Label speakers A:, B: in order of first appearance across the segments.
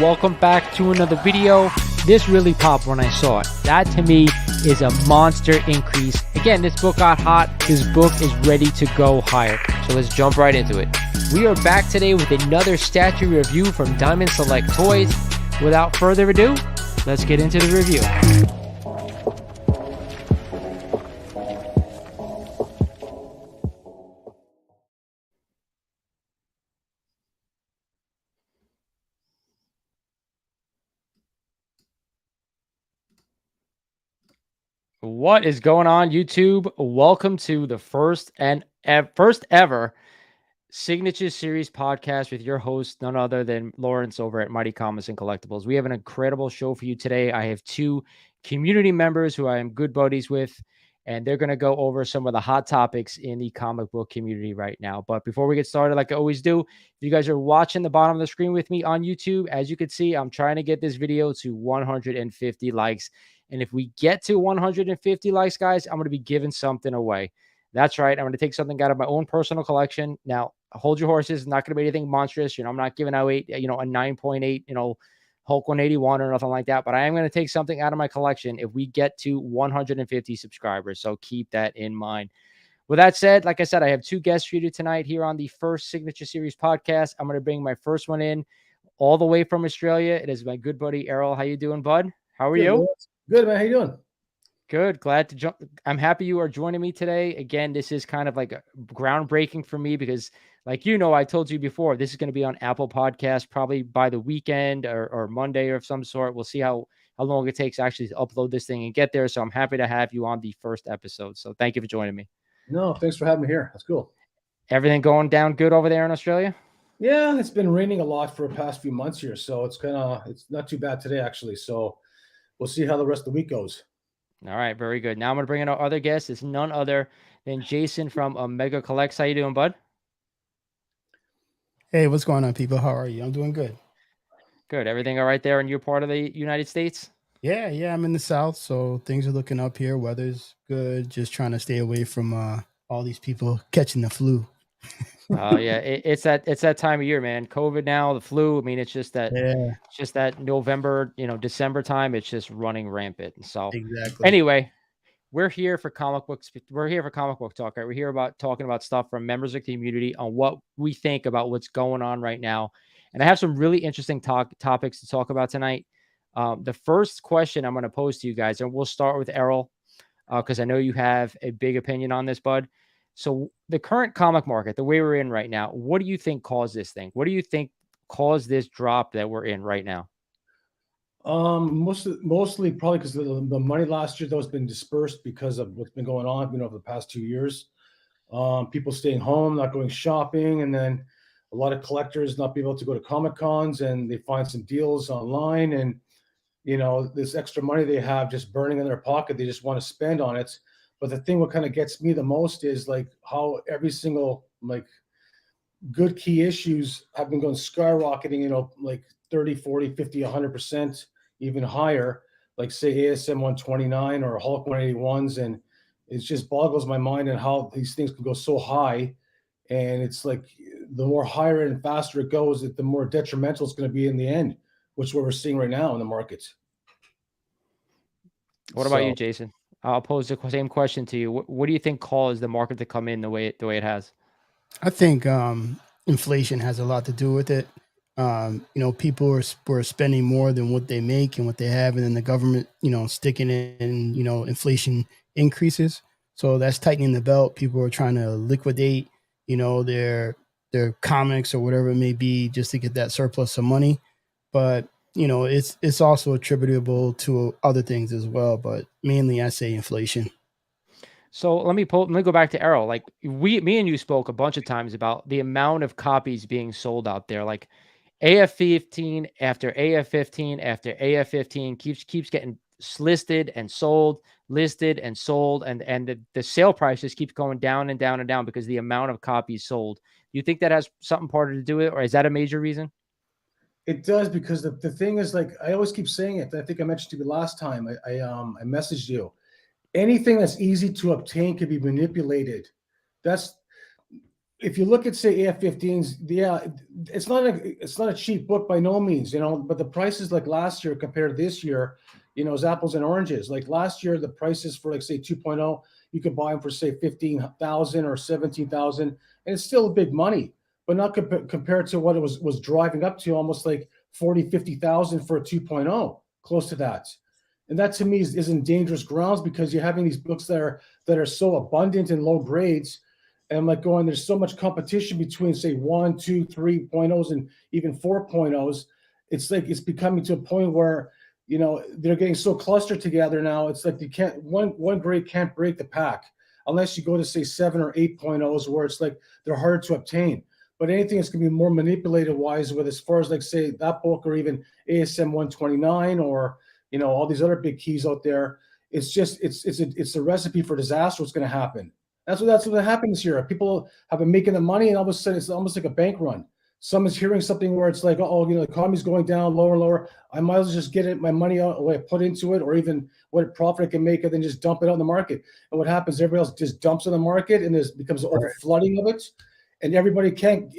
A: welcome back to another video. This really popped when I saw it. That to me is a monster increase. Again, this book got hot. This book is ready to go higher. So let's jump right into it. We are back today with another statue review from Diamond Select Toys. Without further ado, let's get into the review. What is going on, YouTube? Welcome to the first ever Signature Series podcast with your host, none other than Lawrence over at Mighty Comics and Collectibles. We have an incredible show for you today. I have two community members who I am good buddies with, and they're going to go over some of the hot topics in the comic book community right now. But before we get started, like I always do, if you guys are watching the bottom of the screen with me on YouTube, as you can see, I'm trying to get this video to 150 likes. And if we get to 150 likes, guys, I'm going to be giving something away. That's right. I'm going to take something out of my own personal collection. Now, hold your horses. Not going to be anything monstrous. I'm not giving out a 9.8, Hulk 181 or nothing like that. But I am going to take something out of my collection if we get to 150 subscribers. So keep that in mind. With that said, like I said, I have two guests for you tonight here on the first Signature Series podcast. I'm going to bring my first one in all the way from Australia. It is my good buddy, Erol. How you doing, bud? How are you?
B: Good, man. How you doing?
A: Good. Glad to jump. I'm happy you are joining me today. Again, this is kind of like a groundbreaking for me because, like, I told you before, this is going to be on Apple Podcast probably by the weekend or Monday or of some sort. We'll see how long it takes actually to upload this thing and get there. So I'm happy to have you on the first episode. So thank you for joining me.
B: No, thanks for having me here. That's cool.
A: Everything going down good over there in Australia?
B: Yeah, it's been raining a lot for the past few months here. So it's not too bad today, actually. So we'll see how the rest of the week goes.
A: All right, very good. Now I'm going to bring in our other guest. It's none other than Jason from Omega Collects. How you doing, bud?
C: Hey, what's going on, people? How are you? I'm doing good.
A: Good. Everything all right there in your part of the United States?
C: Yeah, I'm in the South, so things are looking up here. Weather's good. Just trying to stay away from all these people catching the flu.
A: Oh yeah, it's that time of year, man. COVID now, the flu. I mean, it's just that November, December time. It's just running rampant. So
C: exactly.
A: Anyway, we're here for comic books. We're here for comic book talk. Right? We're here talking about stuff from members of the community on what we think about what's going on right now. And I have some really interesting topics to talk about tonight. The first question I'm going to pose to you guys, and we'll start with Erol, because I know you have a big opinion on this, bud. So the current comic market, the way we're in right now, what do you think caused this thing? What do you think caused this drop that we're in right now?
B: Mostly probably because the money last year that was been dispersed because of what's been going on, over the past 2 years. People staying home, not going shopping, and then a lot of collectors not being able to go to Comic Cons, and they find some deals online, and this extra money they have just burning in their pocket, they just want to spend on it. But the thing what kind of gets me the most is like how every single good key issues have been going skyrocketing, like 30, 40, 50, 100%, even higher, like say ASM 129 or Hulk 181s. And it just boggles my mind and how these things can go so high. And it's like the more higher and faster it goes, the more detrimental it's going to be in the end, which is what we're seeing right now in the markets.
A: What about you, Jason? I'll pose the same question to you. What do you think caused the market to come in the way it has?
C: I think inflation has a lot to do with it. People were spending more than what they make and what they have, and then the government, sticking in, inflation increases. So that's tightening the belt. People are trying to liquidate, their comics or whatever it may be just to get that surplus of money. But it's also attributable to other things as well, but mainly I say inflation.
A: So let me go back to Erol. Like me and you spoke a bunch of times about the amount of copies being sold out there. Like AF15 after AF15 after AF15 keeps getting listed and sold, and the sale price just keeps going down and down and down because the amount of copies sold. Do you think that has something part to do with it, or is that a major reason?
B: It does, because the thing is, like, I always keep saying it. I think I mentioned to you last time I messaged you. Anything that's easy to obtain can be manipulated. That's if you look at say AF-15s, yeah, it's not a cheap book by no means, but the prices like last year compared to this year, is apples and oranges. Like last year, the prices for like say 2.0, you could buy them for say 15,000 or 17,000, and it's still big money, but not compared to what it was driving up to almost like 40, 50,000 for a 2.0, close to that. And that to me is in dangerous grounds because you're having these books that are so abundant in low grades. And I'm like going, there's so much competition between say 1, 2, 3.0s and even 4.0s. It's like it's becoming to a point where they're getting so clustered together now. It's like you can't one grade can't break the pack unless you go to say 7 or 8.0s where it's like they're hard to obtain. But anything that's going to be more manipulated wise with as far as like say that book or even ASM 129 or all these other big keys out there, it's just it's a recipe for disaster. What's going to happen? That's what happens here. People have been making the money, and all of a sudden it's almost like a bank run. Someone's hearing something where it's like, oh, the economy's going down lower and lower. I might as well just get my money out, what I put into it, or even what profit I can make, and then just dump it out in the market. And what happens? Everybody else just dumps in the market, and there becomes an over flooding of it, and everybody can't.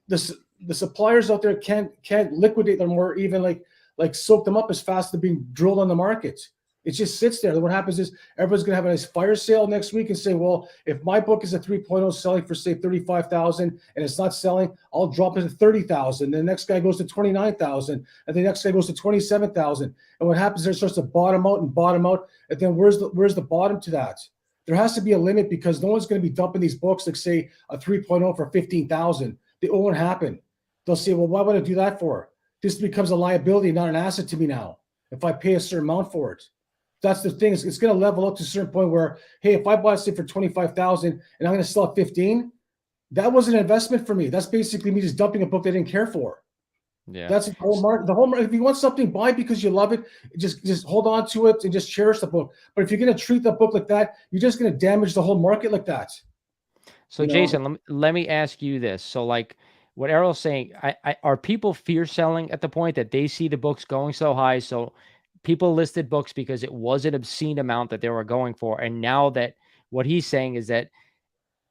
B: The suppliers out there can't liquidate them or even like soak them up as fast as they're being drilled on the market. It just sits there. What happens is everyone's going to have a nice fire sale next week and say, well, if my book is a 3.0 selling for, say, 35,000 and it's not selling, I'll drop it to 30,000. The next guy goes to 29,000 and the next guy goes to 27,000. And what happens is it starts to bottom out. And then where's the bottom to that? There has to be a limit because no one's going to be dumping these books like, say, a 3.0 for 15,000. It won't happen. They'll say, well, why would I do that for? This becomes a liability, not an asset to me now if I pay a certain amount for it. That's the thing. It's going to level up to a certain point where, hey, if I bought it for 25,000 and I'm going to sell at 15, that was an investment for me. That's basically me just dumping a book I didn't care for.
A: Yeah,
B: that's the whole market. The whole market. If you want something, buy because you love it. Just hold on to it and just cherish the book. But if you're going to treat the book like that, you're just going to damage the whole market like that.
A: So Jason, let me ask you this. So like what Erol's saying, are people fear selling at the point that they see the books going so high? So people listed books because it was an obscene amount that they were going for. And now that what he's saying is that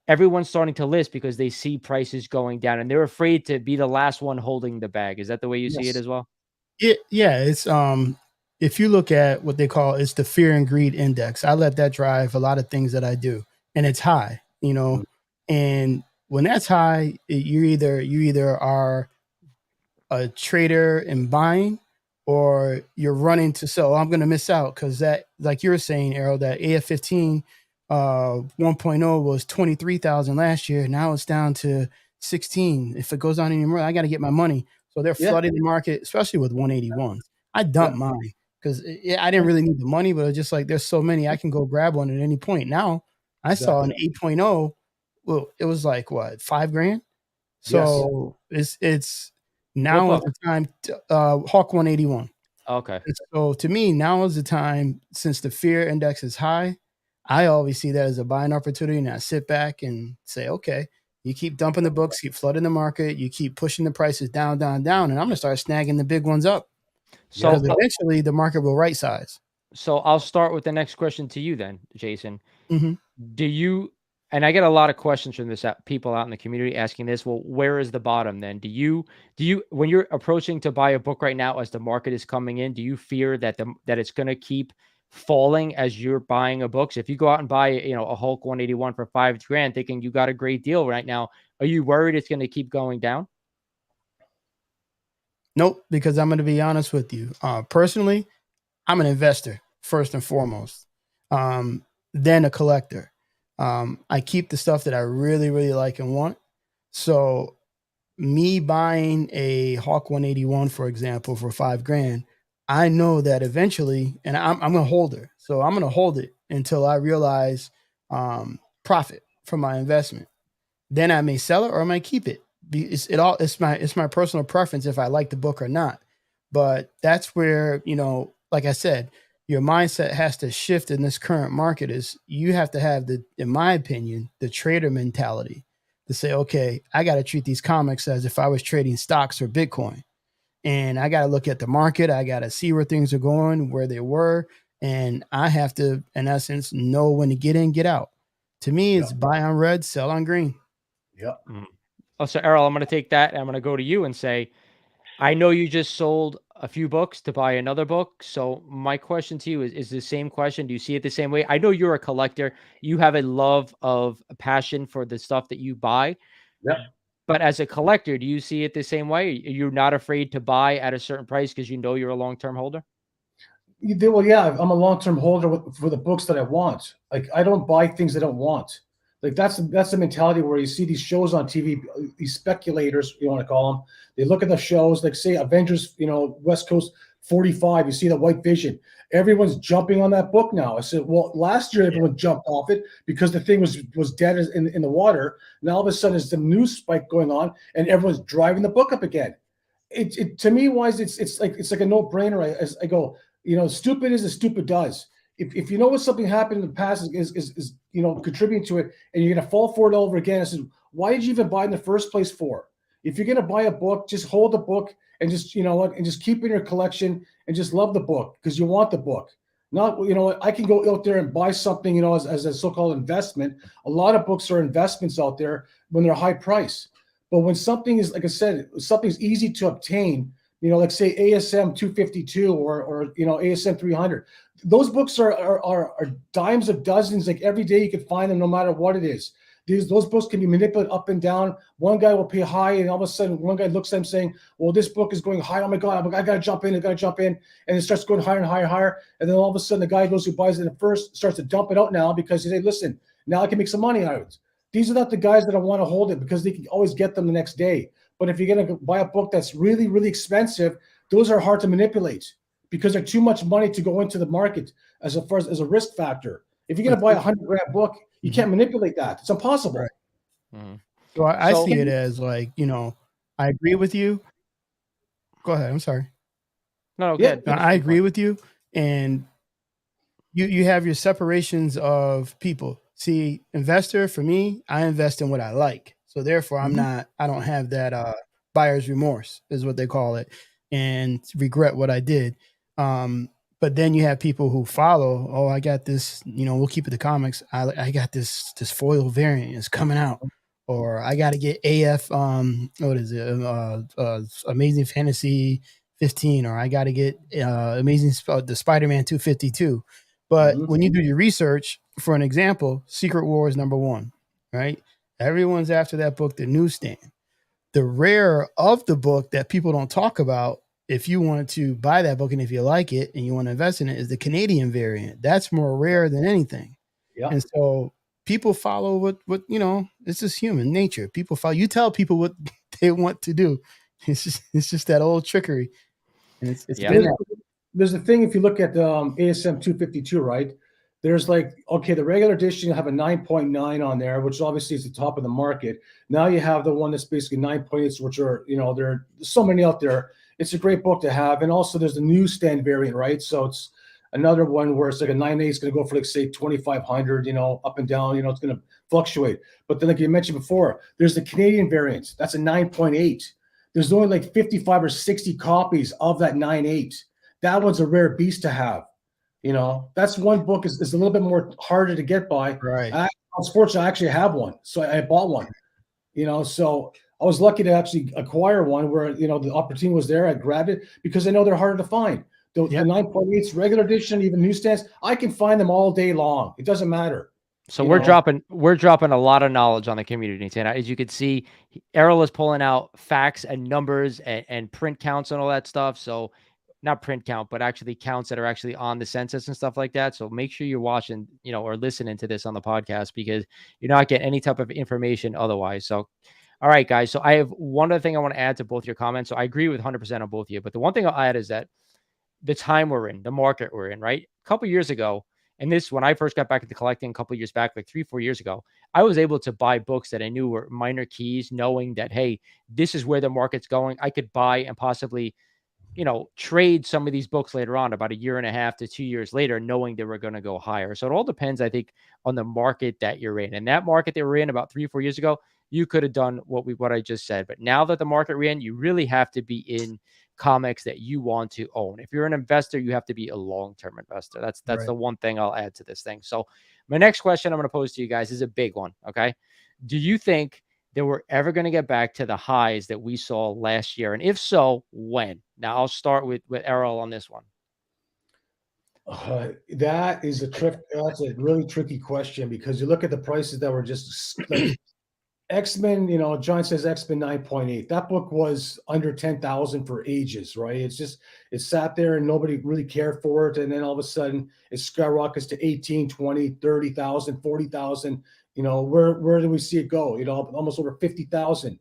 A: everyone's starting to list because they see prices going down and they're afraid to be the last one holding the bag. Is that the way you see it as well?
C: Yeah, it's if you look at what they call it's the fear and greed index, I let that drive a lot of things that I do, and it's high, and when that's high, you either are a trader and buying, or you're running to sell. I'm going to miss out because that, like you were saying, Errol, that AF-15 1.0 was 23,000 last year. Now it's down to 16. If it goes on anymore, I got to get my money. So they're flooding the market, especially with 181s. I dumped mine because I didn't really need the money, but it's just like there's so many, I can go grab one at any point. Now I saw an 8.0. Well, it was like what, $5,000. So it's now is the time. Hawk 181.
A: Okay.
C: And so to me, now is the time, since the fear index is high. I always see that as a buying opportunity, and I sit back and say, okay, you keep dumping the books, keep flooding the market, you keep pushing the prices down, and I'm going to start snagging the big ones up. So because eventually the market will right size.
A: So I'll start with the next question to you then, Jason.
C: Mm-hmm.
A: Do you, and I get a lot of questions from people out in the community asking this, well, where is the bottom then? Do you, when you're approaching to buy a book right now, as the market is coming in, do you fear that that it's going to keep falling as you're buying a book? So if you go out and buy, a Hulk 181 for $5,000, thinking you got a great deal right now, are you worried it's going to keep going down?
C: Nope, because I'm going to be honest with you. Personally, I'm an investor first and foremost, then a collector. I keep the stuff that I really, really like and want. So me buying a Hawk 181, for example, for $5,000, I know that eventually, and I'm going to hold her. So I'm going to hold it until I realize profit from my investment. Then I may sell it or I might keep it. It's my personal preference if I like the book or not. But that's where, like I said, your mindset has to shift in this current market. Is you have to have in my opinion, the trader mentality to say, okay, I got to treat these comics as if I was trading stocks or Bitcoin. And I got to look at the market. I got to see where things are going, where they were. And I have to, in essence, know when to get in, get out. To me, it's buy on red, sell on green.
B: Yeah.
A: Oh, so Errol, I'm going to take that and I'm going to go to you and say, I know you just sold a few books to buy another book. So my question to you is the same question. Do you see it the same way? I know you're a collector. You have a love of a passion for the stuff that you buy.
B: Yeah.
A: But as a collector, do you see it the same way? You're not afraid to buy at a certain price because you know you're a long-term holder?
B: Well, yeah, I'm a long-term holder for the books that I want. Like, I don't buy things I don't want. Like, that's the mentality where you see these shows on TV, these speculators, you want to call them. They look at the shows, like say Avengers, West Coast 45. You see the White Vision. Everyone's jumping on that book now. I said, well, last year everyone jumped off it because the thing was dead in the water. Now all of a sudden there's some news spike going on, and everyone's driving the book up again. It to me wise, it's like a no-brainer. I go, stupid is as stupid does. If you know what something happened in the past is contributing to it, and you're gonna fall for it over again, I said, why did you even buy in the first place for? If you're gonna buy a book, just hold the book and just and just keep it in your collection and just love the book because you want the book. Not I can go out there and buy something as a so-called investment. A lot of books are investments out there when they're high price. But when something is, like I said, something's easy to obtain, like say ASM 252 or ASM 300, those books are dimes of dozens. Like every day you can find them, no matter what it is. Those books can be manipulated up and down. One guy will pay high, and all of a sudden, one guy looks at him saying, "Well, this book is going high. Oh my God, I gotta jump in. I gotta jump in," and it starts going higher and higher and higher. And then all of a sudden, the guy who buys it at first starts to dump it out now because he says, "Listen, now I can make some money out of it." These are not the guys that I want to hold it because they can always get them the next day. But if you're going to buy a book that's really, really expensive, those are hard to manipulate because they're too much money to go into the market as far as a risk factor. If you're going to buy $100,000 book, you can't manipulate that. It's impossible.
C: Right.
A: Mm-hmm.
C: So I see it as like, I agree with you. Go ahead. I'm sorry.
A: No, good.
C: No, I agree with you. And you have your separations of people. See, investor, for me, I invest in what I like. So therefore I don't have that buyer's remorse is what they call it, and regret what I did. But then you have people who follow, oh, I got this, we'll keep it the comics. I got this foil variant is coming out. Or I got to get AF, what is it? Amazing Fantasy 15, or I got to get the Spider-Man 252. But when you do your research, for an example, Secret Wars #1, right? Everyone's after that book, the newsstand. The rare of the book that people don't talk about, if you wanted to buy that book and if you like it and you want to invest in it, is the Canadian variant. That's more rare than anything. Yeah. And so people follow what it's just human nature. People follow. You tell people what they want to do. It's just that old trickery. And it's
B: there's a thing, if you look at the ASM 252, right? There's like, okay, the regular edition, you have a 9.9 on there, which obviously is the top of the market. Now you have the one that's basically 9.8, which are, there's so many out there. It's a great book to have. And also there's the newsstand variant, right? So it's another one where it's like a 9.8 is going to go for like, say, 2,500, up and down, it's going to fluctuate. But then like you mentioned before, there's the Canadian variant. That's a 9.8. There's only like 55 or 60 copies of that 9.8. That one's a rare beast to have. That's one book is a little bit more harder to get by.
C: Right.
B: Unfortunately, I actually have one. So I bought one, so I was lucky to actually acquire one where, the opportunity was there. I grabbed it because I know they're harder to find. The 9.8s, regular edition, even newsstands, I can find them all day long. It doesn't matter.
A: So we're dropping a lot of knowledge on the community tonight. As you can see, Errol is pulling out facts and numbers and print counts and all that stuff. So not print count, but actually counts that are actually on the census and stuff like that. So make sure you're watching, or listening to this on the podcast because you're not getting any type of information otherwise. So, all right, guys. So I have one other thing I want to add to both your comments. So I agree with 100% on both of you, but the one thing I'll add is that the time we're in, the market we're in, right? A couple years ago, and this, when I first got back into collecting a couple of years back, like 3-4 years ago, I was able to buy books that I knew were minor keys, knowing that, hey, this is where the market's going. I could buy and possibly, trade some of these books later on, about 1.5 to 2 years later, knowing they were going to go higher. So it all depends, I think, on the market that you're in. And that market that we're in about 3-4 years ago, you could have done what I just said. But now that the market we're in, you really have to be in comics that you want to own. If you're an investor, you have to be a long-term investor. That's right. The one thing I'll add to this thing. So my next question I'm going to pose to you guys is a big one. Okay. Do you think that we're ever going to get back to the highs that we saw last year? And if so, when? Now I'll start with Errol on this one.
B: That is that's a really tricky question, because you look at the prices that were just like X-Men, John says X-Men 9.8. That book was under 10,000 for ages, right? It sat there and nobody really cared for it. And then all of a sudden it skyrockets to 18, 20, 30,000, 40,000. Where do we see it go? Almost over 50,000.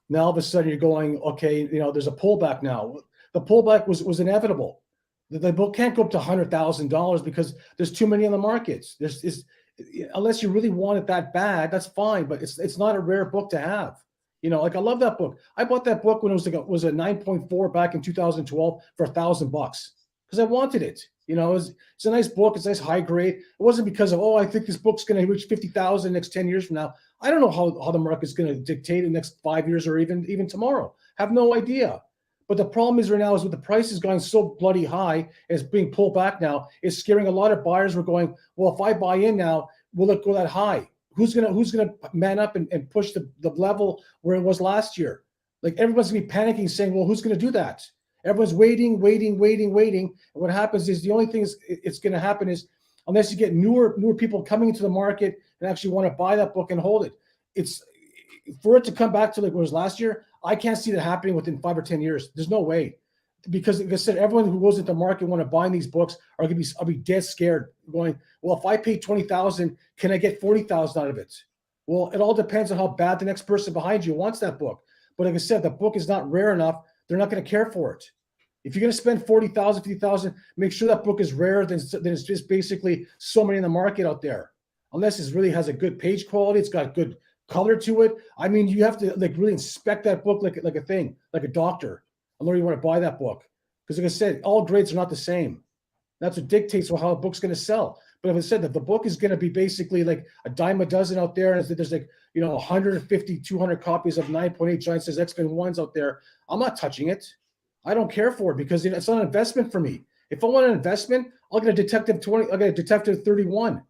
B: Now all of a sudden you're going, okay, there's a pullback now. The pullback was inevitable. The book can't go up to $100,000 because there's too many on the markets. Unless you really want it that bad, that's fine. But it's not a rare book to have. Like I love that book. I bought that book when it was a 9.4 back in 2012 for $1,000 because I wanted it. It's a nice book. It's nice high grade. It wasn't because of, I think this book's going to reach 50,000 next 10 years from now. I don't know how the market's going to dictate in the next 5 years or even tomorrow. Have no idea. But the problem is right now is with the prices going so bloody high, and it's being pulled back now, it's scaring a lot of buyers. We're going, well, if I buy in now, will it go that high? Who's gonna man up and push the level where it was last year? Like everyone's gonna be panicking, saying, well, who's gonna do that? Everyone's waiting. And what happens is the only thing it's gonna happen is unless you get newer people coming into the market and actually want to buy that book and hold it, it's for it to come back to like what was last year. I can't see that happening within 5 or 10 years. There's no way, because like I said, everyone who goes into the market want to buy these books I'll be dead scared, going, well, if I pay 20,000, can I get 40,000 out of it? Well, it all depends on how bad the next person behind you wants that book. But like I said, the book is not rare enough. They're not going to care for it. If you're going to spend 40,000, 50,000, make sure that book is rarer than it's just basically so many in the market out there. Unless it really has a good page quality, it's got good color to it. I mean, you have to like really inspect that book like a thing, like a doctor. I know you want to buy that book because, like I said, all grades are not the same. That's what dictates how a book's going to sell. But if I said that the book is going to be basically like a dime a dozen out there, and there's like 150, 200 copies of 9.8 Giant Says X-Men 1s out there, I'm not touching it. I don't care for it because it's not an investment for me. If I want an investment, I'll get a Detective 20. I'll get a Detective 31.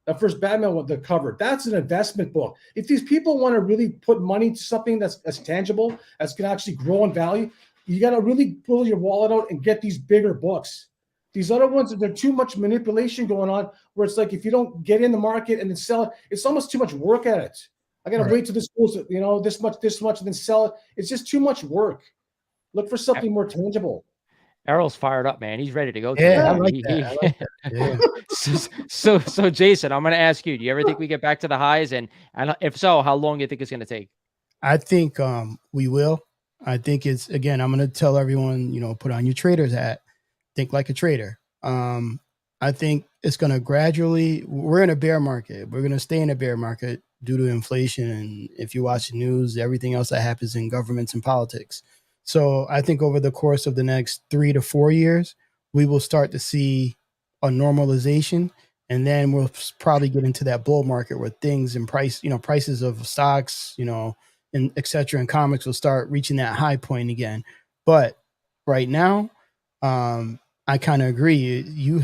B: That first Batman with the cover, that's an investment book. If these people want to really put money to something that's tangible, that's going to actually grow in value, you got to really pull your wallet out and get these bigger books. These other ones, there's too much manipulation going on where it's like if you don't get in the market and then sell it, it's almost too much work at it. I got to wait till this goes, this much, and then sell it. It's just too much work. Look for something more tangible.
A: Errol's fired up, man. He's ready to go.
C: Yeah, I like that. Yeah.
A: So Jason, I'm going to ask you, do you ever think we get back to the highs? And if so, how long do you think it's going to take?
C: I think we will. I think it's, again, I'm going to tell everyone, put on your trader's hat. Think like a trader. I think it's going to gradually, we're in a bear market. We're going to stay in a bear market due to inflation. And if you watch the news, everything else that happens in governments and politics. So I think over the course of the next 3 to 4 years, we will start to see a normalization. And then we'll probably get into that bull market where things and prices of stocks, and et cetera, and comics will start reaching that high point again. But right now, I kind of agree. You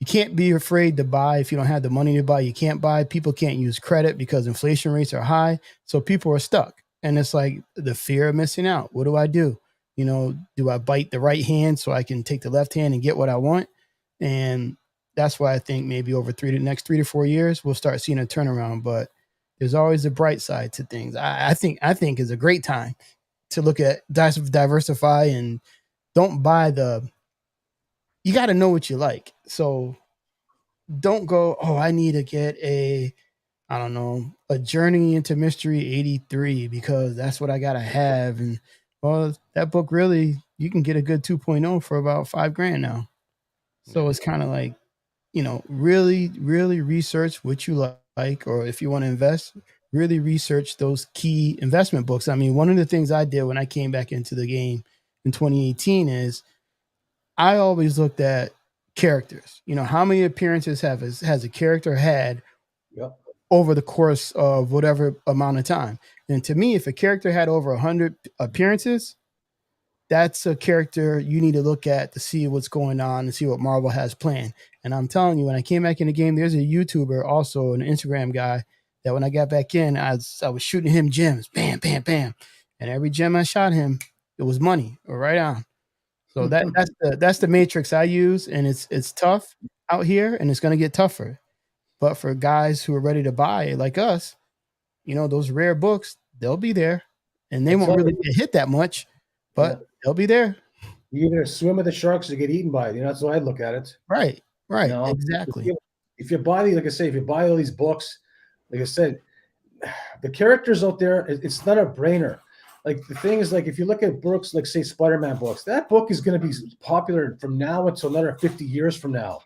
C: can't be afraid to buy if you don't have the money to buy. You can't buy. People can't use credit because inflation rates are high. So people are stuck. And it's like the fear of missing out. What do I do? Do I bite the right hand so I can take the left hand and get what I want? And that's why I think maybe over the next 3 to 4 years, we'll start seeing a turnaround. But there's always a bright side to things. I think is a great time to look at diversify and don't buy you got to know what you like. So don't go, I need to get a Journey into Mystery 83 because that's what I got to have. And that book really, you can get a good 2.0 for about $5,000 now. So it's kind of like, really, really research what you like, or if you want to invest, really research those key investment books. I mean, one of the things I did when I came back into the game in 2018 is I always looked at characters. How many appearances has a character had over the course of whatever amount of time? And to me, if a character had over 100 appearances, that's a character you need to look at to see what's going on and see what Marvel has planned. And I'm telling you, when I came back in the game, there's a YouTuber, also an Instagram guy, that when I got back in, I was shooting him gems, bam, bam, bam, and every gem I shot him, it was money or right on. So that's the matrix I use, and it's tough out here, and it's going to get tougher. But for guys who are ready to buy like us, those rare books, they'll be there, and they won't really get hit that much, but they'll be there.
B: You either swim with the sharks or get eaten by it. That's the way I look at it.
C: Right, exactly.
B: If you buy like I say, if you buy all these books, like I said, the characters out there, it's not a brainer. Like the thing is, like if you look at books, like say Spider-Man books, that book is going to be popular from now until another 50 years from now.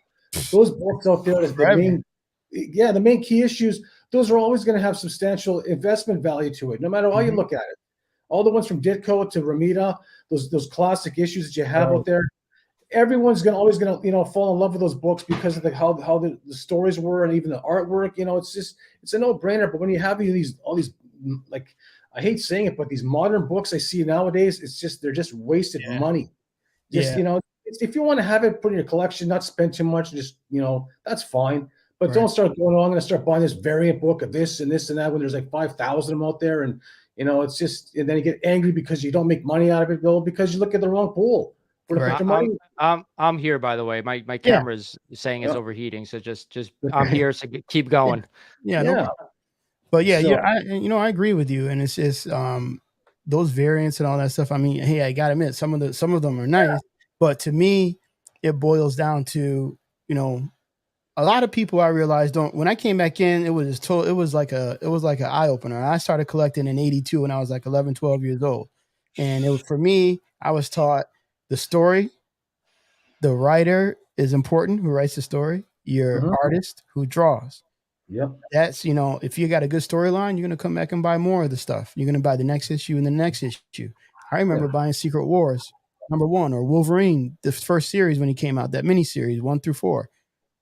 B: Those books out there, the main key issues, those are always going to have substantial investment value to it, no matter how you look at it. All the ones from Ditko to Ramita, those classic issues that you have out there, everyone's always gonna fall in love with those books because of how the stories were and even the artwork. It's a no-brainer. But when you have all these like, I hate saying it, but these modern books I see nowadays, they're just wasted money. If you want to have it, put in your collection, not spend too much, just that's fine. But don't start going on and start buying this variant book of this and this and that when there's like 5,000 of them out there, and it's just, and then you get angry because you don't make money out of it, Bill, because you look at the wrong pool.
A: I'm here, by the way. My camera's saying it's overheating, so just I'm here, so keep going.
C: No. But I agree with you, and it's just those variants and all that stuff. I mean, hey, I gotta admit, some of them are nice, but to me, it boils down to a lot of people I realized don't. When I came back in, it was like an eye opener. I started collecting in '82 when I was like 11, 12 years old, and for me, I was taught the story, the writer is important, who writes the story, your artist who draws.
B: Yep.
C: That's if you got a good storyline, you're gonna come back and buy more of the stuff. You're gonna buy the next issue and the next issue. I remember buying Secret Wars #1 or Wolverine, the first series when he came out, that miniseries 1 through 4.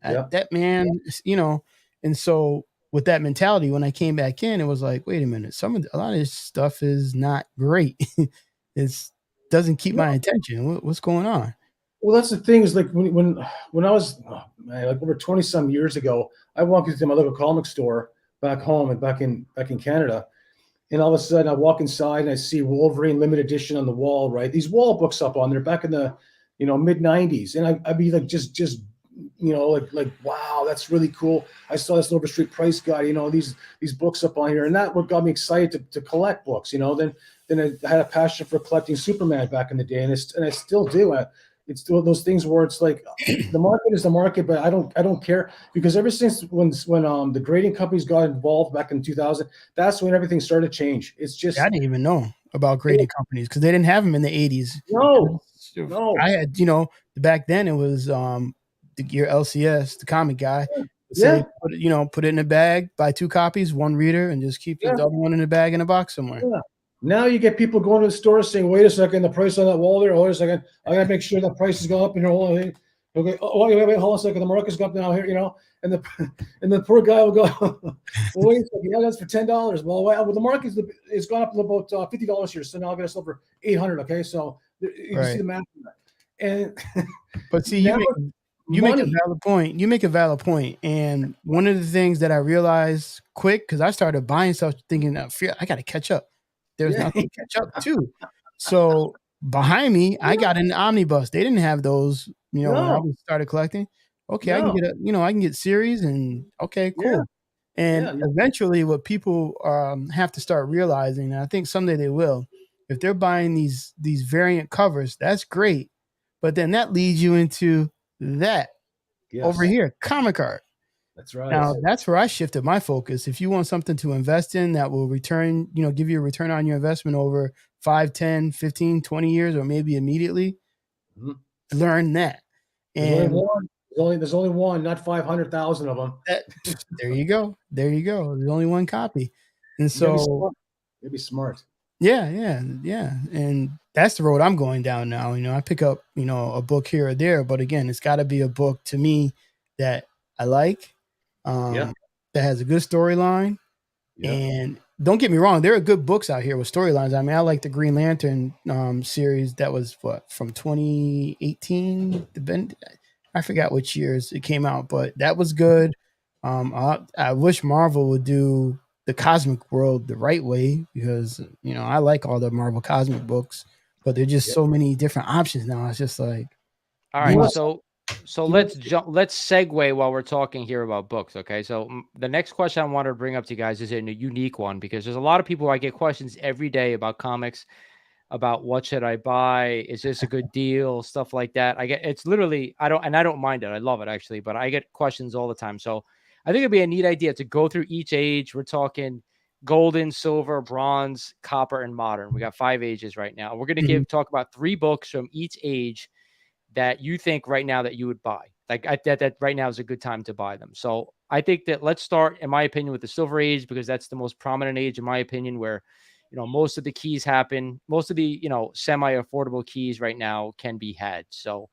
C: That man, and so with that mentality, when I came back in, it was like, wait a minute, a lot of this stuff is not great. It doesn't keep my attention. What's going on?
B: Well, that's the thing is, like when I was like over 20 some years ago, I walked into my local comic store back home and back in Canada, and all of a sudden I walk inside and I see Wolverine limited edition on the wall, right? These wall books up on there back in the mid 90s, and I'd be like just like wow, that's really cool. I saw this Silver Street price guide, these books up on here, and that what got me excited to collect books. Then I had a passion for collecting Superman back in the day, and I still do. It's still those things where it's like the market is the market, but I don't care, because ever since when the grading companies got involved back in 2000, that's when everything started to change. It's just
C: I didn't even know about grading companies because they didn't have them in the 80s.
B: No.
C: I had back then it was your LCS, the comic guy. Put it in a bag, buy 2 copies, 1 reader, and just keep the other one in a bag in a box somewhere.
B: Yeah. Now you get people going to the store saying, "Wait a second, the price on that wall there. Hold a second, I gotta make sure that price has gone up in here." Okay, wait, hold on a second. The market's gone up now here, and the poor guy will go, "Well, wait a second, that's for $10. Well, the market's gone up about $50 here, so now I got to sell for $800. Okay, so you see the math, and
C: but see, you make a valid point. You make a valid point. And one of the things that I realized quick, because I started buying stuff thinking, I got to catch up. There's nothing to catch up to. So behind me, I got an omnibus. They didn't have those, when I started collecting. Okay, I can get I can get series, and okay, cool. Yeah. And eventually what people have to start realizing, and I think someday they will, if they're buying these variant covers, that's great. But then that leads you into that over here, comic art.
B: That's right.
C: Now that's where I shifted my focus. If you want something to invest in that will return, give you a return on your investment over 5, 10, 15, 20 years, or maybe immediately, learn that. And
B: there's only one, not 500,000 of them.
C: There you go. There's only one copy. And so
B: you'd be smart.
C: Yeah. And that's the road I'm going down now. I pick up, a book here or there, but again, it's got to be a book to me that I like, that has a good storyline. And don't get me wrong, there are good books out here with storylines. I mean, I like the Green Lantern series that was from 2018. I forgot which years it came out, but that was good. I wish Marvel would do the cosmic world the right way, because I like all the Marvel cosmic books, but there's just so many different options now. It's just like,
A: all
B: You know
A: right,
B: what?
A: so
B: You know,
A: let's jump. Let's segue while we're talking here about books. Okay, so the next question I wanted to bring up to you guys is a unique one because there's a lot of people I get questions every day about comics, about what should I buy? Is this a good deal? Stuff like that. It's literally I don't mind it. I love it actually, but I get questions all the time. So I think it'd be a neat idea to go through each age. We're talking golden, silver, bronze, copper, and modern. We got 5 ages right now. We're gonna talk about 3 books from each age that you think right now that you would buy. Like that right now is a good time to buy them. So I think that let's start, in my opinion, with the silver age, because that's the most prominent age, in my opinion, where most of the keys happen. Most of the semi-affordable keys right now can be had. So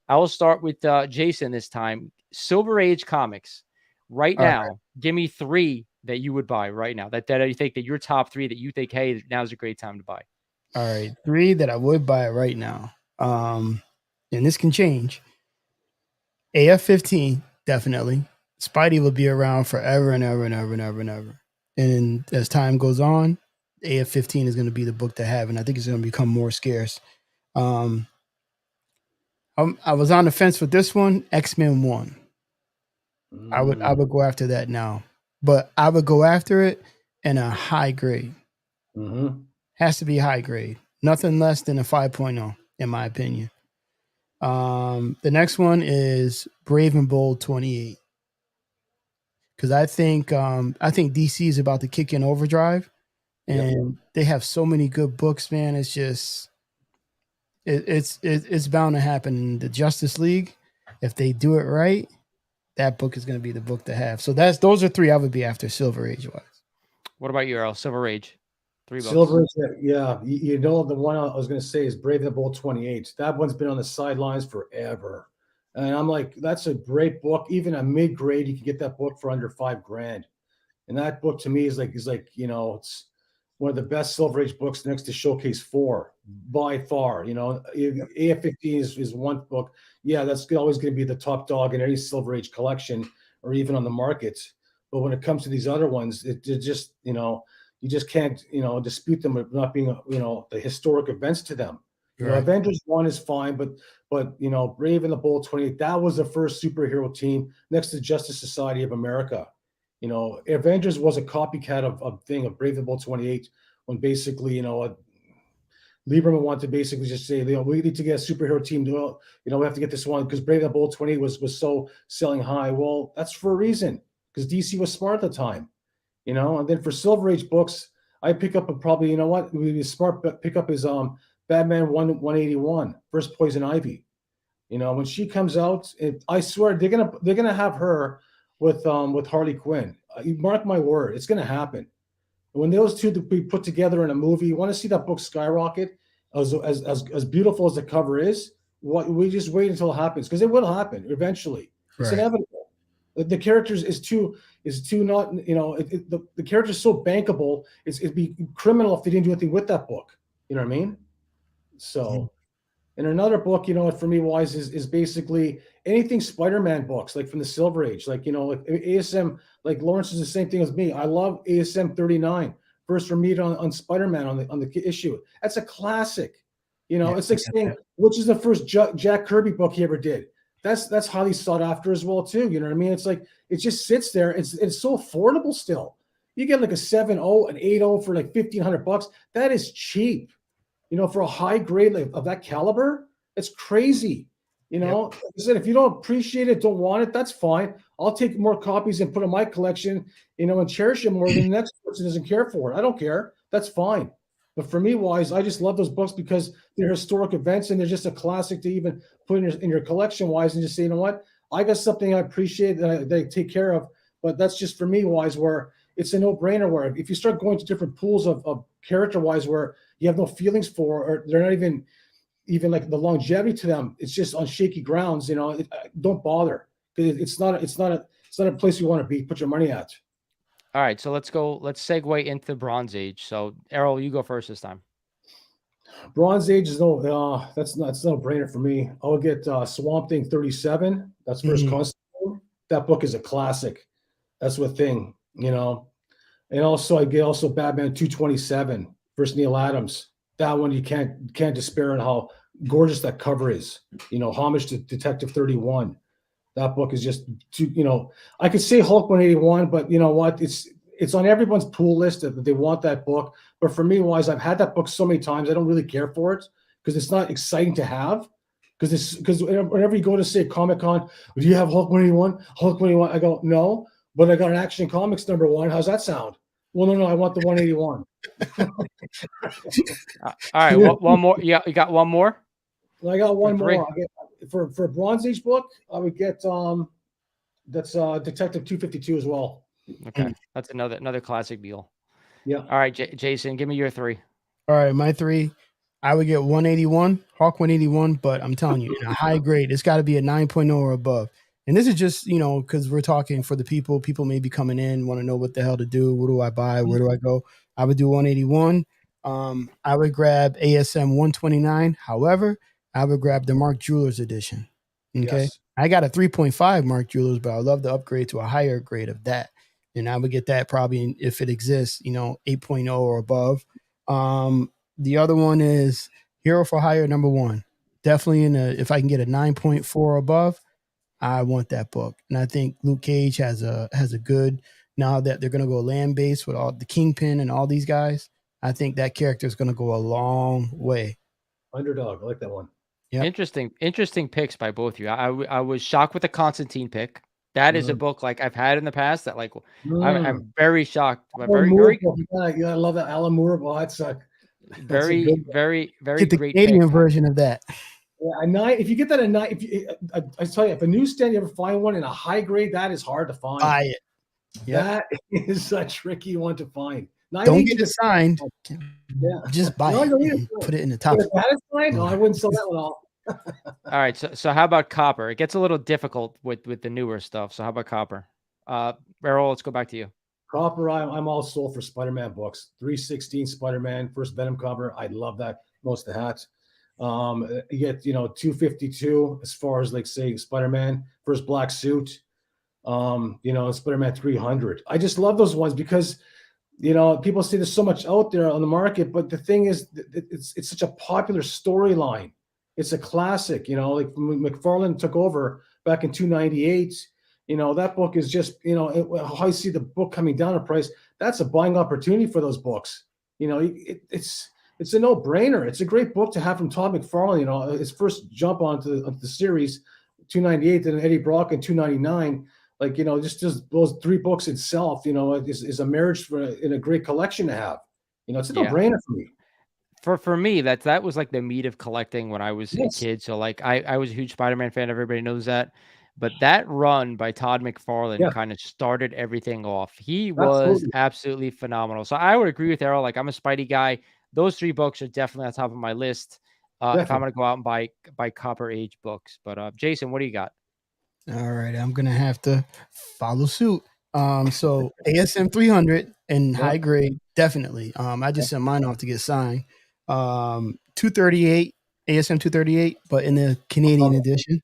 A: I will start with Jason this time. Silver Age comics right
C: all right,
A: now. Give me 3 that you would buy right now. That you think that your top 3 that you think, hey, now's a great time to buy.
C: all right, 3 that I would buy right now. And this can change. AF-15, definitely. Spidey will be around forever and ever and ever and ever and ever. And as time goes on, AF-15 is going to be the book to have, and I think it's going to become more scarce. Um, I was on the fence with this one, X-Men 1. I would go after that now, but I would go after it in a high grade. Has to be high grade, nothing less than a 5.0, in my opinion. The next one is Brave and Bold 28, because I think DC is about to kick in overdrive, and they have so many good books, man. It's just it's bound to happen in the Justice League. If they do it right, that book is going to be the book to have. So those are 3 I would be after Silver Age wise.
A: What about you, Errol? Silver Age, 3 books.
B: Silver Age, yeah. The one I was going to say is Brave and the Bold 28. That one's been on the sidelines forever. And I'm like, that's a great book. Even a mid grade, you can get that book for under $5,000. And that book to me is like, it's one of the best Silver Age books next to Showcase 4 by far. AF-15 is one book. Yeah, that's always going to be the top dog in any Silver Age collection or even on the market. But when it comes to these other ones, it just, you just can't, dispute them with not being, the historic events to them.
C: Right.
B: Avengers 1 is fine, but Brave and the Bold 28, that was the first superhero team next to Justice Society of America. Avengers was a copycat of Brave and the Bold 28, when basically, Lieberman wanted to basically just say, we need to get a superhero team. We have to get this one because Brave and the Bold 28 was so selling high. Well, that's for a reason, because DC was smart at the time. And then for Silver Age books, I pick up probably, we smart pick up is Batman 181, First Poison Ivy. When she comes out, I swear they're gonna have her with Harley Quinn. You mark my word, it's gonna happen. When those two be put together in a movie, you want to see that book skyrocket as beautiful as the cover is. We just wait until it happens, because it will happen eventually. It's inevitable. The characters is too not, the character's so bankable. It'd be criminal if they didn't do anything with that book. You know what I mean? So, and another book, for me wise is basically anything Spider-Man books, like from the Silver Age, like ASM, like Lawrence is the same thing as me. I love ASM 39, First Remeet on Spider-Man on the issue. That's a classic. It's like saying, which is the first Jack Kirby book he ever did. That's highly sought after as well too. You know what I mean? It's like it just sits there. It's so affordable still. You get like a 7.0, an 8.0 for like $1,500. That is cheap. For a high grade of that caliber, it's crazy. Like I said, if you don't appreciate it, don't want it, that's fine. I'll take more copies and put in my collection, and cherish it more than the next person doesn't care for it. I don't care. That's fine. But for me, wise, I just love those books because they're historic events and they're just a classic to even put in your collection, wise, and just say, you know what, I got something I appreciate that I take care of. But that's just for me, wise, where it's a no-brainer. Where if you start going to different pools of character-wise, where you have no feelings for, or they're not even like the longevity to them, it's just on shaky grounds. Don't bother. It's not a place you want to be. Put your money at.
A: All right, so let's segue into the Bronze Age. So, Errol, you go first this time.
B: Bronze Age is that's no brainer for me. I'll get Swamp Thing 37. That's first Constantine. That book is a classic. That's what thing, And And also I get also Batman 227 versus Neil Adams. That one you can't despair on how gorgeous that cover is. Homage to Detective 31. That book is just too, I could say Hulk 181, but you know what? It's on everyone's pool list that they want that book. But for me, I've had that book so many times, I don't really care for it because it's not exciting to have. Because whenever you go to say Comic-Con, do you have Hulk 181? Hulk 181? I go, no, but I got an Action Comics #1. How's that sound? Well, no, I want the 181.
A: All right, one more. Yeah, you got one more.
B: I got one
A: three?
B: more. I get for a Bronze Age book. I would get that's Detective 252 as well.
A: Okay, that's another classic deal.
B: Yeah.
A: All right, Jason, give me your 3.
C: All right, my 3, I would get 181, Hawk 181, but I'm telling you, in a high grade, it's got to be a 9.0 or above. And this is just, because we're talking for the people. People may be coming in, want to know what the hell to do. What do I buy? Where do I go? I would do 181. I would grab ASM 129. However, I would grab the Mark Jewelers edition. Okay.
B: Yes.
C: I got a 3.5 Mark Jewelers, but I'd love to upgrade to a higher grade of that. And I would get that probably, if it exists, 8.0 or above. The other one is Hero for Hire #1. Definitely if I can get a 9.4 or above, I want that book. And I think Luke Cage has a good, now that they're going to go land based with all the Kingpin and all these guys, I think that character is going to go a long way.
B: Underdog. I like that one.
C: Yep.
A: Interesting picks by both of you. I was shocked with the Constantine pick. That is a book like I've had in the past that like I'm very shocked. Very
B: Yeah, I love that Alan Moore. Well, that's
A: very
C: get the
A: great
C: Canadian
A: pick.
C: version of that.
B: Yeah, if you get that at 9, I tell you, if a newsstand you ever find one in a high grade, that is hard to find.
C: Buy it. Yep.
B: That is a tricky one to find.
C: Don't get it signed.
B: Yeah.
C: Just buy it and put it in the top.
B: If that is signed, no, I wouldn't sell that one off.
A: All right, so how about Copper? It gets a little difficult with the newer stuff. So how about Copper? Erol, let's go back to you.
B: Copper, I'm all sold for Spider-Man books. 316 Spider-Man, first Venom cover. I love that. Most of the hats. You get 252 as far as like say Spider-Man, first black suit. Spider-Man 300. I just love those ones because people say there's so much out there on the market, but the thing is, it's such a popular storyline. It's a classic, like when McFarlane took over back in 298. That book is just, how I see the book coming down in price. That's a buying opportunity for those books. It's a no-brainer. It's a great book to have from Todd McFarlane. His first jump onto the series, 298, and Eddie Brock in 299. Like, just those 3 books itself, is a marriage in a great collection to have. It's a no-brainer for me.
A: For me, that was like the meat of collecting when I was a kid. So like I was a huge Spider-Man fan. Everybody knows that. But that run by Todd McFarlane kind of started everything off. He was absolutely phenomenal. So I would agree with Errol. Like I'm a Spidey guy. Those 3 books are definitely on top of my list. If I'm going to go out and buy Copper Age books. But Jason, what do you got?
C: All right, I'm gonna have to follow suit. So ASM 300 and high grade, definitely. I just sent mine off to get signed. 238 ASM 238, but in the Canadian edition,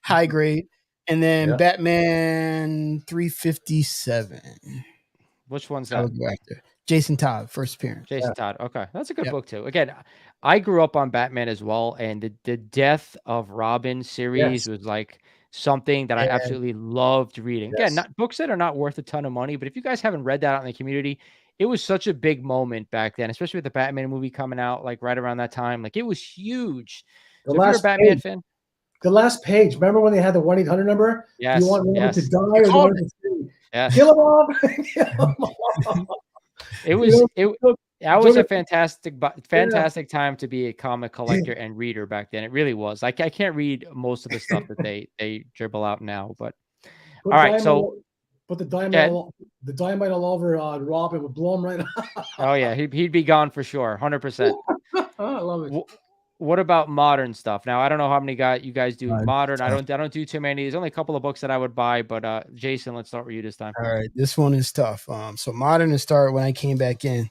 C: high grade, and then Batman 357.
A: Which one's that?
C: Jason Todd, first appearance.
A: Jason Todd. Okay, that's a good book too. Again, I grew up on Batman as well, and the Death of Robin series was like something that I absolutely loved reading. Again, not books that are not worth a ton of money, but if you guys haven't read that out in the community, it was such a big moment back then, especially with the Batman movie coming out like right around that time. Like it was huge. So if you're a Batman fan,
B: the last page. Remember when they had the 1-800 number?
A: Yes.
B: Do you want Robin to die or do you want to
A: Yes.
B: kill him off?
A: It was that was a fantastic time to be a comic collector and reader back then. It really was. I can't read most of the stuff that they dribble out now, but all right. So
B: put the dynamite all over Robin would blow him right up.
A: Oh yeah, he'd be gone for sure, 100%.
B: I love it.
A: What about modern stuff? Now I don't know how many you guys do modern. I don't do too many. There's only a couple of books that I would buy, but Jason, let's start with you this time.
C: All right, this one is tough. So modern is start when I came back in,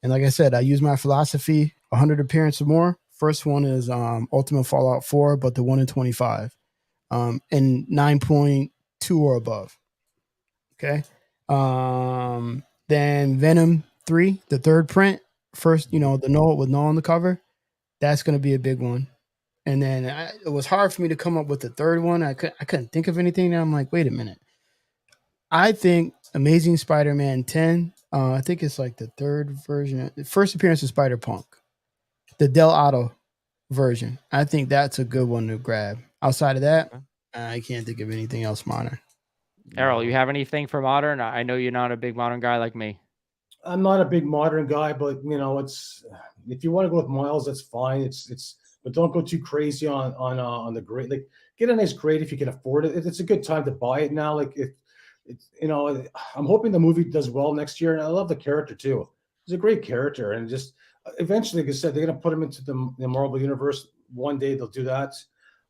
C: and like I said, I use my philosophy: 100 appearance or more. First one is Ultimate Fallout 4, but the 1 in 25, and 9.2 or above. Okay, Then Venom 3, the third print, first, the Noah with Noah on the cover. That's going to be a big one. And then it was hard for me to come up with the third one. I couldn't think of anything. And I'm like, wait a minute. I think Amazing Spider-Man 10. I think it's like the third version, first appearance of Spider-Punk, the Del Otto version. I think that's a good one to grab. Outside of that, I can't think of anything else modern.
A: Errol, you have anything for modern? I know you're not a big modern guy like me.
B: I'm not a big modern guy, but it's if you want to go with Miles, that's fine. But don't go too crazy on the grade. Like, get a nice grade if you can afford it. It's a good time to buy it now. Like, I'm hoping the movie does well next year, and I love the character too. He's a great character, and just eventually, like I said, they're gonna put him into the Marvel universe. One day they'll do that.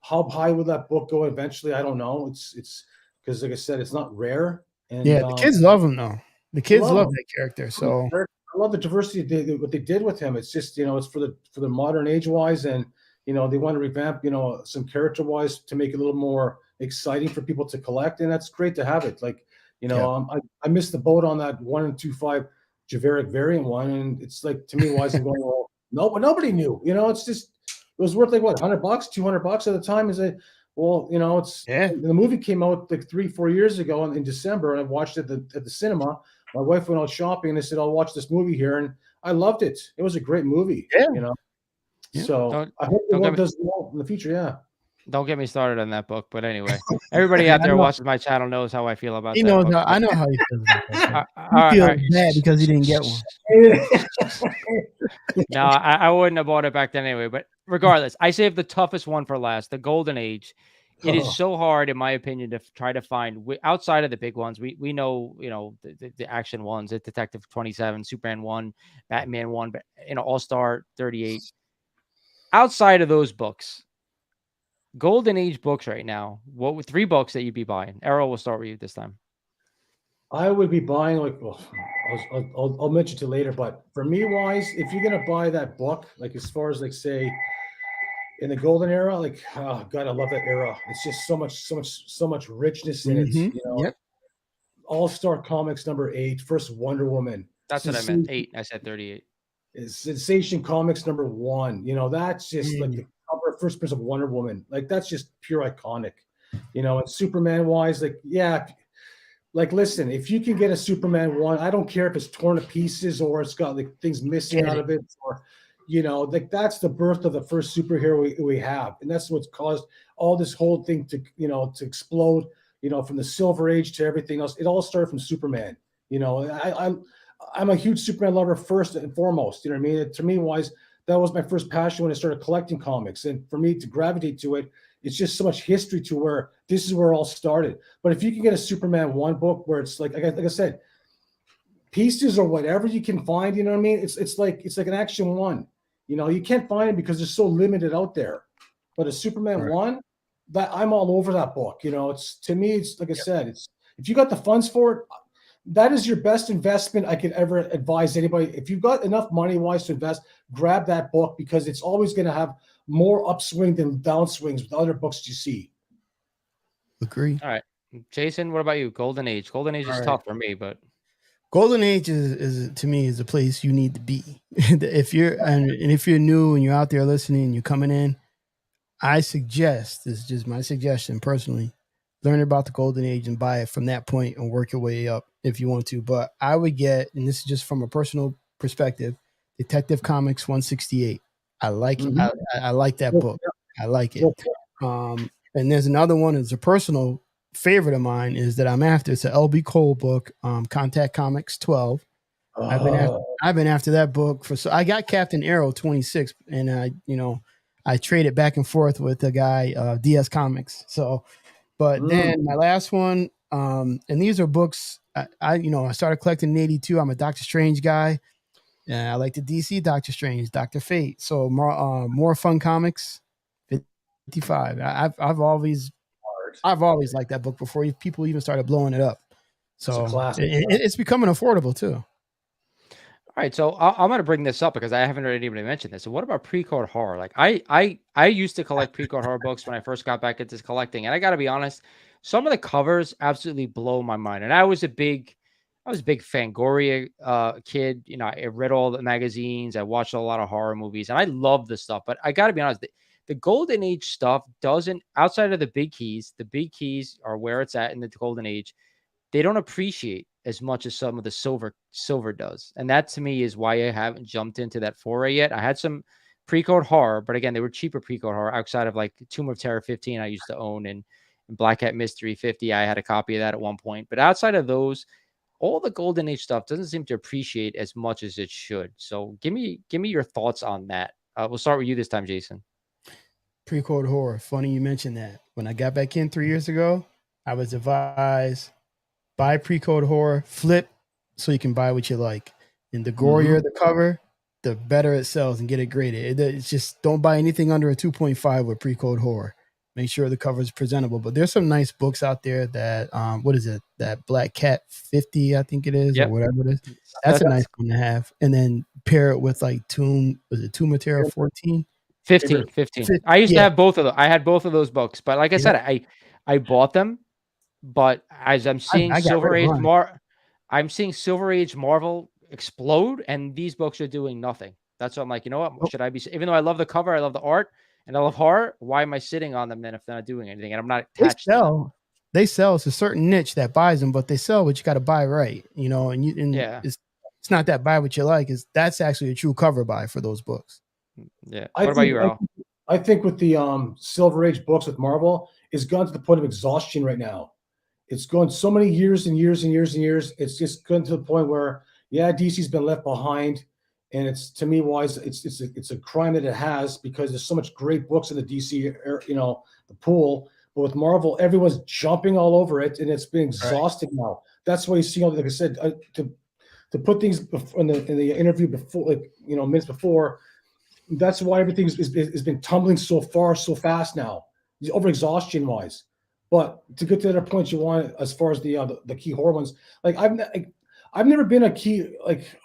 B: How high will that book go eventually? I don't know. It's because, like I said, it's not rare. And
C: yeah, the kids love him though. The kids love
B: him.
C: that character. So
B: I love the diversity what they did with him. It's just it's for the modern age wise, and they want to revamp some character wise to make it a little more exciting for people to collect, and that's great to have it. Like I missed the boat on that 1 and 2.5 Javeric variant one, and it's like, to me, wise and going, well, no, but nobody knew. It's just, it was worth like what, $100, $200 at the time. Is it? Well, the movie came out like 3-4 years ago in December, and I watched it at the cinema. My wife went out shopping, and I said, I'll watch this movie here, and I loved it. It was a great movie.
C: Yeah.
B: So I hope the one does well in the future. Yeah.
A: Don't get me started on that book, but anyway, everybody out there watching my channel knows how I feel about that.
C: Knows
A: book.
C: I know how he feels about that. He feels bad because he didn't get one.
A: No, I wouldn't have bought it back then anyway. But regardless, I saved the toughest one for last, the Golden Age. It is so hard, in my opinion, to try to find outside of the big ones. We know, the action ones, the Detective 27, Superman 1, Batman 1, but All-Star 38. Outside of those books, Golden Age books right now, what were 3 books that you'd be buying? Errol, we'll start with you this time.
B: I would be buying, like, well, I'll mention to later, but for me, wise, if you're gonna buy that book, like, as far as, like, say, in the golden era, like, oh God, I love that era. It's just so much richness in it.
C: Yep.
B: All-Star Comics number 8, first Wonder Woman.
A: That's what I meant. 8. I said 38.
B: Sensation Comics number 1. That's just like the cover, first appearance of Wonder Woman. Like, that's just pure iconic. And Superman wise, like, yeah. Like, listen, if you can get a Superman 1, I don't care if it's torn to pieces or it's got like things missing out of it, or like, that's the birth of the first superhero we have, and that's what's caused all this whole thing to to explode. From the Silver Age to everything else, it all started from Superman. I'm a huge Superman lover first and foremost. You know what I mean? To me, wise, that was my first passion when I started collecting comics, and for me to gravitate to it, it's just so much history to where this is where it all started. But if you can get a Superman 1 book where it's like I said, pieces or whatever you can find, you know what I mean? It's like an Action 1. You can't find it because they're so limited out there. But a Superman 1, that I'm all over that book. It's, to me, it's like I said, it's, if you got the funds for it, that is your best investment I could ever advise anybody. If you've got enough money wise to invest, grab that book, because it's always going to have more upswing than downswings with other books you see.
C: Agree.
A: All right. Jason, what about you? Golden Age. Golden Age is tough for me, but
C: Golden Age is to me is a place you need to be. If you're and if you're new and you're out there listening and you're coming in, I suggest, this is just my suggestion personally, learn about the Golden Age and buy it from that point and work your way up if you want to. But I would get, and this is just from a personal perspective, Detective Comics 168. I like it. I like that book. I like it. And there's another one that's a personal favorite of mine is that I'm after. It's an LB Cole book, Contact Comics 12. I've been after that book so I got Captain Arrow 26, and I traded back and forth with the guy DS Comics. So, but then my last one, and these are books I started collecting in '82. I'm a Doctor Strange guy, and I like the DC Doctor Strange, Doctor Fate. So more fun comics, 55. I've always liked that book before people even started blowing it up. So it's becoming affordable too.
A: All right, so I'm going to bring this up because I haven't heard anybody mention this. So what about pre-code horror? Like, I used to collect pre-code horror books when I first got back into collecting, and I got to be honest, some of the covers absolutely blow my mind. And I was a big I was a big Fangoria kid. You know, I read all the magazines. I watched a lot of horror movies, and I love this stuff. But I got to be honest, the Golden Age stuff doesn't, outside of the big keys. The big keys are where it's at in the Golden Age. They don't appreciate as much as some of the silver does, and that to me is why I haven't jumped into that foray yet. I had some pre-code horror, but again, they were cheaper pre-code horror outside of like Tomb of Terror 15 I used to own, and Black Hat Mystery 50. I had a copy of that at one point, but outside of those, all the Golden Age stuff doesn't seem to appreciate as much as it should. So give me your thoughts on that. We'll start with you this time, Jason.
C: Pre-code horror. Funny you mentioned that. When I got back in 3 years ago, I was advised buy pre-code horror, flip so you can buy what you like. And the gorier the cover, the better it sells and get it graded. It's just don't buy anything under a 2.5 with pre-code horror. Make sure the cover is presentable. But there's some nice books out there that what is it? That Black Cat 50, I think it is, or whatever it is. That's a nice one to have. And then pair it with like Tomb of Terror 14?
A: 15. I used to have both of them. I had both of those books, but like I said, I bought them, but as I'm seeing I'm seeing Silver Age Marvel explode, and these books are doing nothing. That's why I'm like, you know what? Should I be? Even though I love the cover, I love the art, and I love horror. Why am I sitting on them then if they're not doing anything? And I'm not attached.
C: They sell. It's a certain niche that buys them, but they sell what you got to buy right. You know, and it's not that buy what you like. That's actually a true cover buy for those books.
A: Yeah. What about you, Errol?
B: I think with the Silver Age books with Marvel, it's gone to the point of exhaustion right now. It's gone so many years and years and years and years. It's just gone to the point where, DC's been left behind, and it's, to me, wise. It's a crime that it has, because there's so much great books in the DC, the pool. But with Marvel, everyone's jumping all over it, and it's been exhausting now. That's why you see, like I said, to put things in the interview before, minutes before. That's why everything has been tumbling so fast now, over exhaustion wise. But to get to the other points you want, as far as the key horror ones, like I've never been a key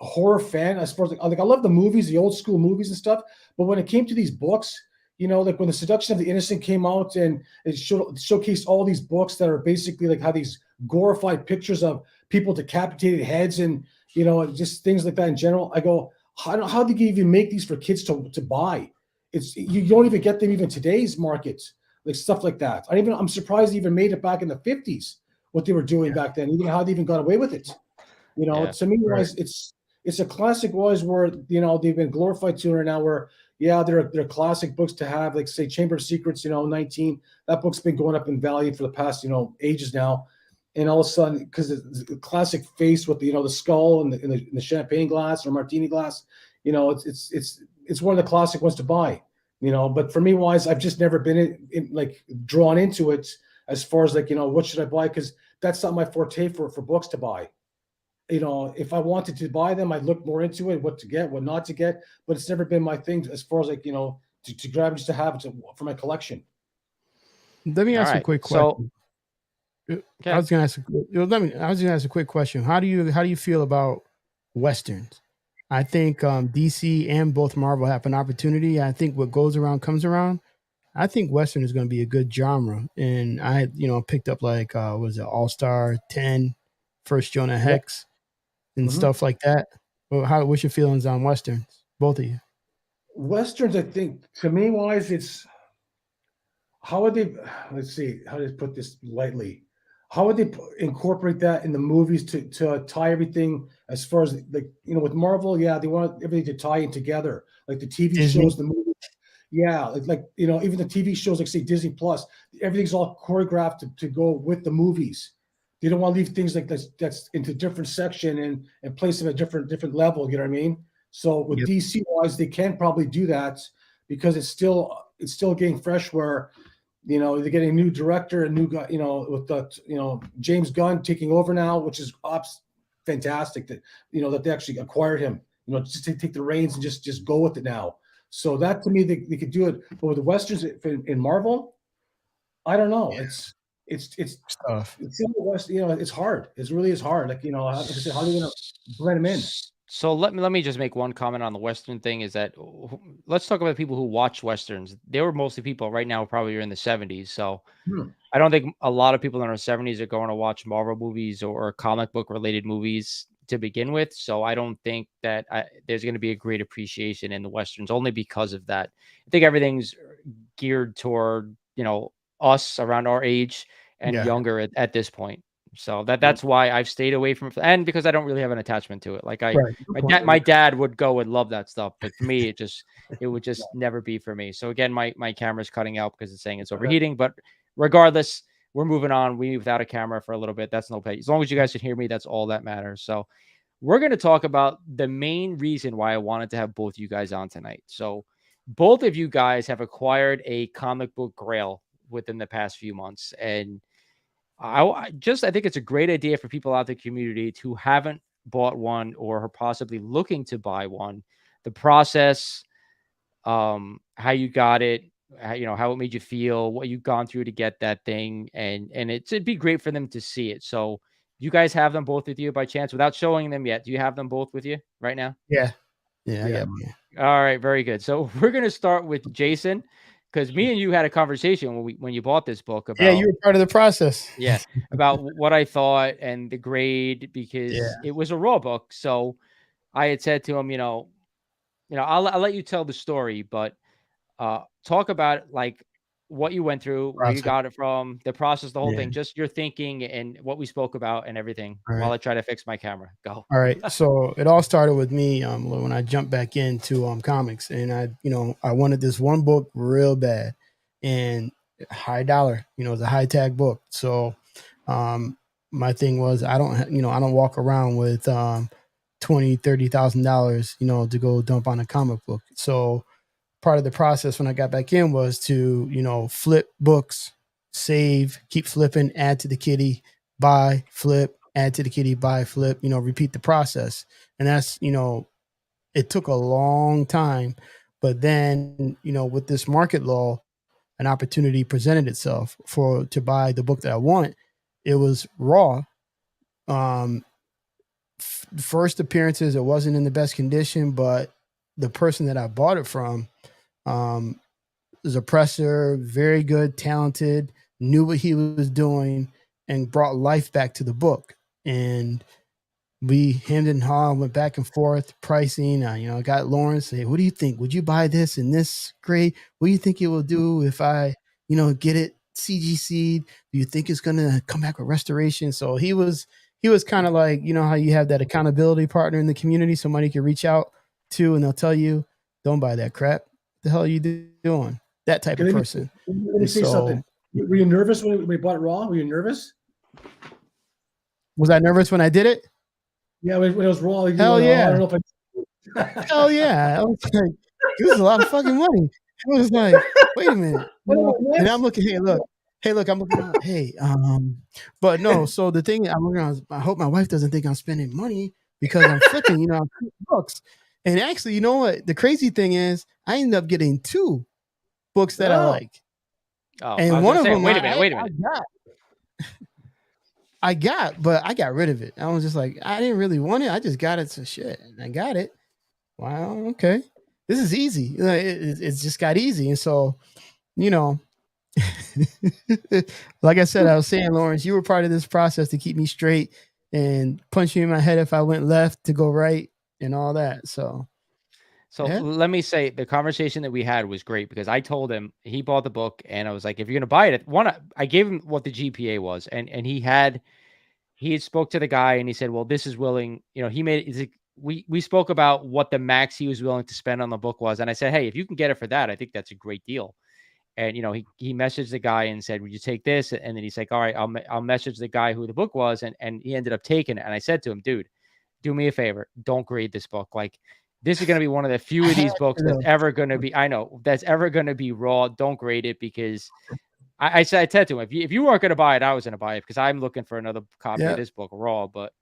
B: horror fan, as far as I love the movies, the old school movies and stuff. But when it came to these books, like when The Seduction of the Innocent came out, and it showcased all these books that are basically like how these glorified pictures of people decapitated heads, and just things like that in general. I go, how do you even make these for kids to buy? You don't even get them even today's markets, like stuff like that. I'm surprised they even made it back in the 50s, what they were doing back then, even how they even got away with it. To me, it's a classic wise where they've been glorified to her now, where they're classic books to have, like say Chamber of Secrets, 19. That book's been going up in value for the past ages now. And all of a sudden, because it's a classic face with the skull and the champagne glass or martini glass, it's one of the classic ones to buy. But for me, wise, I've just never been drawn into it, as far as what should I buy, because that's not my forte for books to buy. If I wanted to buy them, I'd look more into it, what to get, what not to get. But it's never been my thing, as far as to grab, just to have it for my collection.
C: Let me ask you a quick question. I was going to ask a quick question. How do you feel about Westerns? I think DC and both Marvel have an opportunity. I think what goes around comes around. I think Western is going to be a good genre. And I, picked up All-Star 10, First Jonah Hex, and stuff like that. Well, what's your feelings on Westerns, both of you?
B: Westerns, I think, to me, wise, it's how would they? Let's see, how to put this lightly. How would they incorporate that in the movies to tie everything, as far as with Marvel? Yeah, they want everything to tie in together, like the TV shows, the movies. Yeah, even the TV shows, like say Disney Plus, everything's all choreographed to go with the movies. They don't want to leave things like that's into different section and place them at different level. You know what I mean? So with DC wise, they can probably do that, because it's still getting fresh, where they're getting a new director, a new guy, with the James Gunn taking over now, which is fantastic that that they actually acquired him, just to take the reins and just go with it now. So that, to me, they could do it. But with the Westerns in Marvel, I don't know. It's tough. It's hard. It really is hard. Like I said, how are you going to blend them in?
A: So let me just make one comment on the Western thing. Is that let's talk about people who watch Westerns. They were mostly people right now probably are in the 70s. So
B: Hmm.
A: I don't think a lot of people in our 70s are going to watch Marvel movies or comic book related movies to begin with. So I don't think that there's going to be a great appreciation in the Westerns only because of that. I think everything's geared toward, us around our age and
C: Yeah.
A: younger at this point. So
B: Yep.
A: that's why I've stayed away from it, and because I don't really have an attachment to it. Like
C: Right. Good
A: my
C: point.
A: dad, my dad would go and love that stuff, but for me, it would just never be for me. So again, my camera's cutting out because it's saying it's
B: Okay.
A: overheating. But regardless, we're moving on. We without a camera for a little bit. That's no pay. As long as you guys can hear me, that's all that matters. So we're going to talk about the main reason why I wanted to have both you guys on tonight. So both of you guys have acquired a comic book Grail within the past few months, and I think it's a great idea for people out in the community who haven't bought one or are possibly looking to buy one. The process, how you got it, how it made you feel, what you've gone through to get that thing, and it'd be great for them to see it. So, you guys have them both with you by chance without showing them yet? Do you have them both with you right now?
C: Yeah. Yeah. I
B: Yeah.
C: got one.
A: All right, very good. So we're gonna start with Jason because me and you had a conversation when you bought this book
C: Yeah. You
A: about
C: were part of the process.
A: yeah about what I thought and the grade
C: Yeah.
A: because it was a raw book. So I had said to him, I'll let you tell the story, but talk about like what you went through, where you
C: Process.
A: got it from, the process, the whole
C: Yeah.
A: thing, just your thinking and what we spoke about and everything
C: All
A: while
C: right.
A: I try to fix my camera. Go.
C: All right. So it all started with me when I jumped back into comics, and I wanted this one book real bad, and high dollar. It was a high tag book. So um, my thing was I don't walk around with $20,000-$30,000 to go dump on a comic book. So part of the process when I got back in was to flip books, save, keep flipping, add to the kitty, buy, flip, add to the kitty, buy, flip, repeat the process. And that's, it took a long time, but then, with this market law, an opportunity presented itself to buy the book that I want. It was raw. Um, First appearances, it wasn't in the best condition, but the person that I bought it from, um, was a presser, very good, talented, knew what he was doing, and brought life back to the book. And we hemmed and hawed, went back and forth, pricing. I got Lawrence say, "What do you think? Would you buy this in this grade? What do you think it will do if I, get it CGC'd? Do you think it's gonna come back with restoration?" So he was kind of like, how you have that accountability partner in the community, somebody you can reach out to, and they'll tell you, "Don't buy that crap. What the hell are you doing?" That type
B: Okay,
C: of
B: let me
C: person.
B: let me
C: And
B: say
C: so,
B: something. Were you nervous when we bought it raw? Were you nervous?
C: was I nervous when I did it?
B: Yeah, when it was raw, you
C: Hell
B: went, "Oh, I
C: yeah.
B: don't know if
C: Hell
B: I."
C: yeah. I was like, this is a lot of fucking money. I was like, wait a minute.
B: What about
C: And I'm
B: this?
C: looking, hey, look, I'm looking around. Hey, but no, so the thing I'm looking around, I hope my wife doesn't think I'm spending money because I'm flipping, I'm flipping books. And actually, you know what? The crazy thing is I ended up getting two books that I
B: Oh,
C: like.
A: Oh, I
C: And
A: was
C: one
A: gonna
C: of
A: say,
C: them
A: wait a minute, wait a minute.
C: but I got rid of it. I was just like, I didn't really want it. I just got it. So shit. And I got it. Wow. Okay. This is easy. It's just got easy. And so, you know, like I said, I was saying, Lawrence, you were part of this process to keep me straight and punch me in my head if I went left to go right and all that. So,
A: So
C: yeah.
A: let me say the conversation that we had was great because I told him he bought the book and I was like, if you're gonna buy it, I gave him what the GPA was, and he had spoke to the guy and he said, well, this is willing, he made it. We spoke about what the max he was willing to spend on the book was, and I said, hey, if you can get it for that, I think that's a great deal. And he messaged the guy and said, would you take this? And then he's like, all right, I'll message the guy who the book was, and he ended up taking it. And I said to him, dude, do me a favor, don't grade this book. Like, this is going to be one of the few
C: I
A: of
C: had
A: these books
C: to,
A: that's
C: though.
A: ever going to be, I know, that's ever going to be raw. Don't grade it because I said to him, if you weren't going to buy it, I was going to buy it because I'm looking for another copy of
C: Yeah.
A: this book raw. But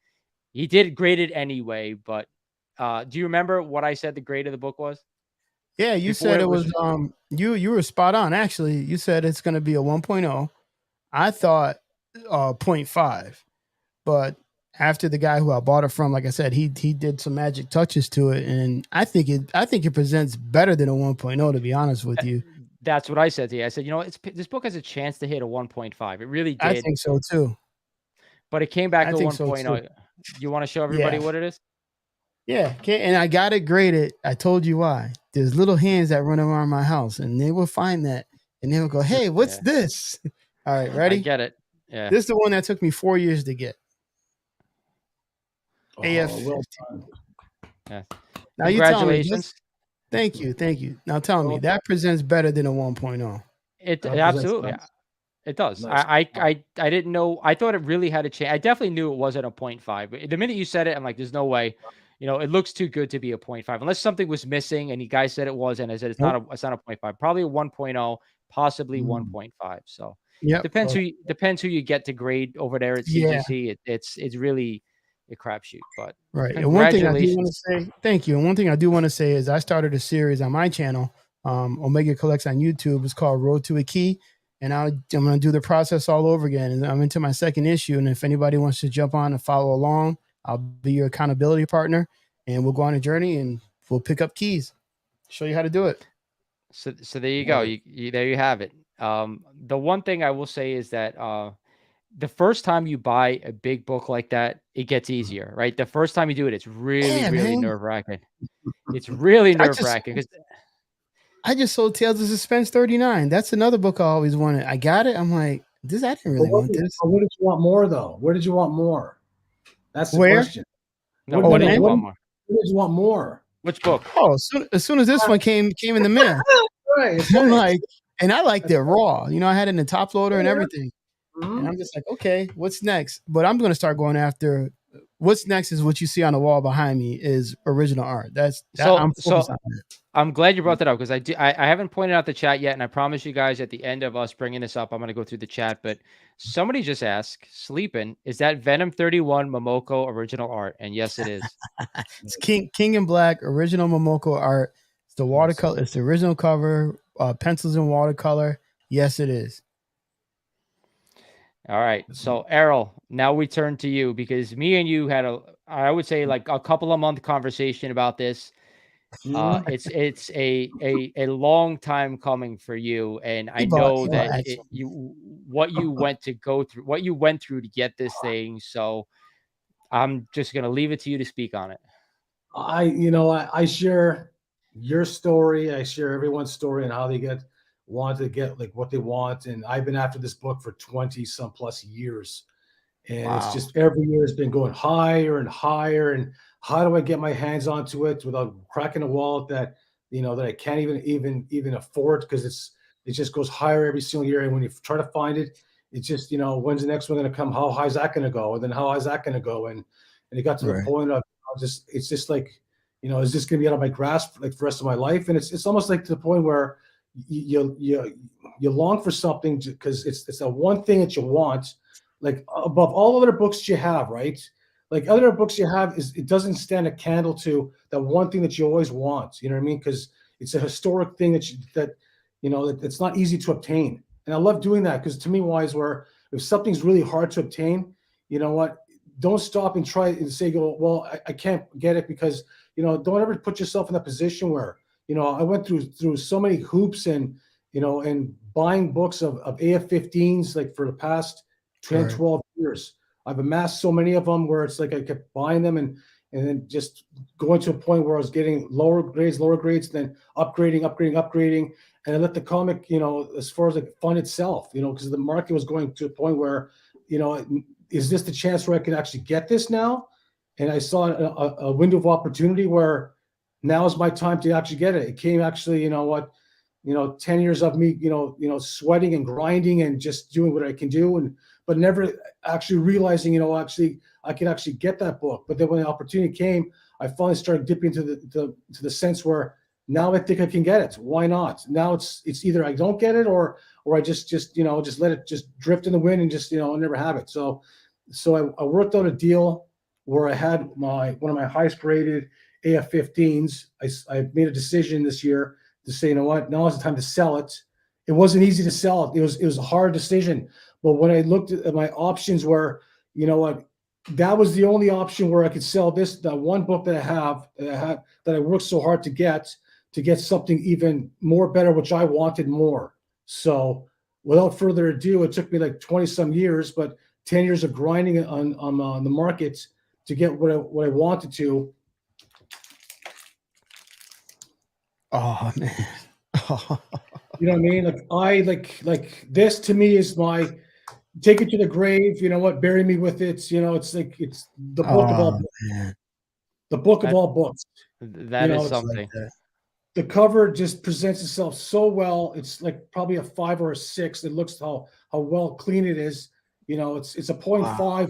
A: he did grade it anyway. But do you remember what I said the grade of the book was
C: Yeah. You
A: before
C: said
A: it
C: it
A: was?
C: was, you were spot on. Actually, you said it's going to be a 1.0. I thought, 0.5, but after the guy who I bought it from, like I said, he did some magic touches to it, and I think it presents better than a 1.0, to be honest with you.
A: That's what I said to you. I said, this book has a chance to hit a 1.5. It really
C: I
A: did,
C: think so too.
A: but it came back
C: I
A: to
C: think so too.
A: 1.0. You want to show everybody
C: Yeah.
A: what it is?
C: Yeah. Okay. And I got it graded. I told you why. There's little hands that run around my house, and they will find that, and they will go, "Hey, what's
A: Yeah,
C: this?" All right,
A: I
C: ready?
A: get it. Yeah.
C: This is the one that took me 4 years to get. AF.
B: Well done.
A: Yeah.
C: Now you tell me.
A: Congratulations.
C: Thank you. Now tell me, that presents better than a 1.0.
A: It
B: That presents
A: absolutely.
B: nice.
A: It does.
B: Nice.
A: I didn't know. I thought it really had a chance. I definitely knew it wasn't a 0.5. The minute you said it, I'm like, there's no way. It looks too good to be a 0.5 unless something was missing. And you guys said it was, and I said it's
C: Nope.
A: not a 0.5. Probably a 1.0, possibly
B: Mm.
A: 1.5. So
C: Yep.
A: depends who you get to grade over there at
C: Yeah.
A: CGC. It's really a crapshoot. But
C: Right. And one thing I do want to
A: congratulations.
C: say, thank you. And one thing I do want to say is I started a series on my channel, Omega Collects on YouTube. It's called Road to a Key. And I'm going to do the process all over again. And I'm into my second issue. And if anybody wants to jump on and follow along, I'll be your accountability partner. And we'll go on a journey and we'll pick up keys, show you how to do it.
A: So there you go. There you have it. The one thing I will say is that the first time you buy a big book like that, it gets easier, right? The first time you do it, it's really, really nerve-wracking. It's really nerve-wracking because
C: I just sold Tales of Suspense 39. That's another book I always wanted. I got it. I'm like, I didn't really want this.
B: Where did you want more, though? Where did you want more? That's the question.
A: No, what did you want more?
B: Where did you want more?
A: Which book?
C: Oh, as soon as this one came in the mail.
B: Right.
C: I'm like, and I liked it raw. I had it in the top loader and everything. Mm-hmm. And I'm just like, okay, what's next? But I'm going to start going after what's next is what you see on the wall behind me is original art. I'm focused on that.
A: I'm glad you brought that up because I haven't pointed out the chat yet, and I promise you guys at the end of us bringing this up, I'm going to go through the chat. But somebody just asked, sleeping, is that Venom 31 Momoko original art? And yes, it is.
C: It's King in Black original Momoko art. It's the watercolor. It's the original cover. Pencils in watercolor. Yes, it is.
A: All right. So Errol, now we turn to you because me and you had I would say like a couple of month conversation about this. It's a long time coming for you, and I know that what you went through to get this thing. So I'm just gonna leave it to you to speak on it.
B: I share your story. I share everyone's story and how they want to get like what they want. And I've been after this book for 20 some plus years. And It's just every year has been going higher and higher. And how do I get my hands onto it without cracking a wallet that I can't even afford, because it just goes higher every single year. And when you try to find it, it's just, when's the next one going to come? How high is that going to go? And then how high is that going to go? And it got to the point of it's just like, is this going to be out of my grasp like for the rest of my life? And it's almost like to the point where you long for something because it's the one thing that you want, like above all other books you have, right? Like other books you have it doesn't stand a candle to that one thing that you always want. You know what I mean? Because it's a historic thing that it's not easy to obtain. And I love doing that because to me, wise where if something's really hard to obtain, you know what? Don't stop and try and say, well, I can't get it because, don't ever put yourself in that position where, I went through so many hoops and buying books of AF-15s like for the past 10, 12 years. I've amassed so many of them where it's like I kept buying them and then just going to a point where I was getting lower grades, then upgrading. And I let the comic, as far as like fund itself, because the market was going to a point where, is this the chance where I can actually get this now? And I saw a window of opportunity where now is my time to actually get it. It came actually, 10 years of me, sweating and grinding and just doing what I can do, but never actually realizing, actually I can actually get that book. But then when the opportunity came, I finally started dipping to the sense where now I think I can get it. Why not? Now it's either I don't get it or I just let it just drift in the wind and just never have it. So I worked out a deal where I had one of my highest rated AF-15s. I made a decision this year to say, what, now is the time to sell it. It wasn't easy to sell it. It was a hard decision. But when I looked at my options were, that was the only option where I could sell that one book that I have that I worked so hard to get something even more better, which I wanted more. So without further ado, it took me like 20 some years, but 10 years of grinding on the market to get what I wanted to.
C: Oh man.
B: You know what I mean? Like this to me is my take it to the grave. You know what? Bury me with it. You know, it's like it's the book of all
C: Man.
B: the book of
A: That,
B: all books. You
A: that is
B: know, it's
C: Like
A: something.
C: that.
B: the cover just presents itself so well. It's like probably a 5 or a 6. It looks how well clean it is. You know, it's a 0.5.
C: Wow.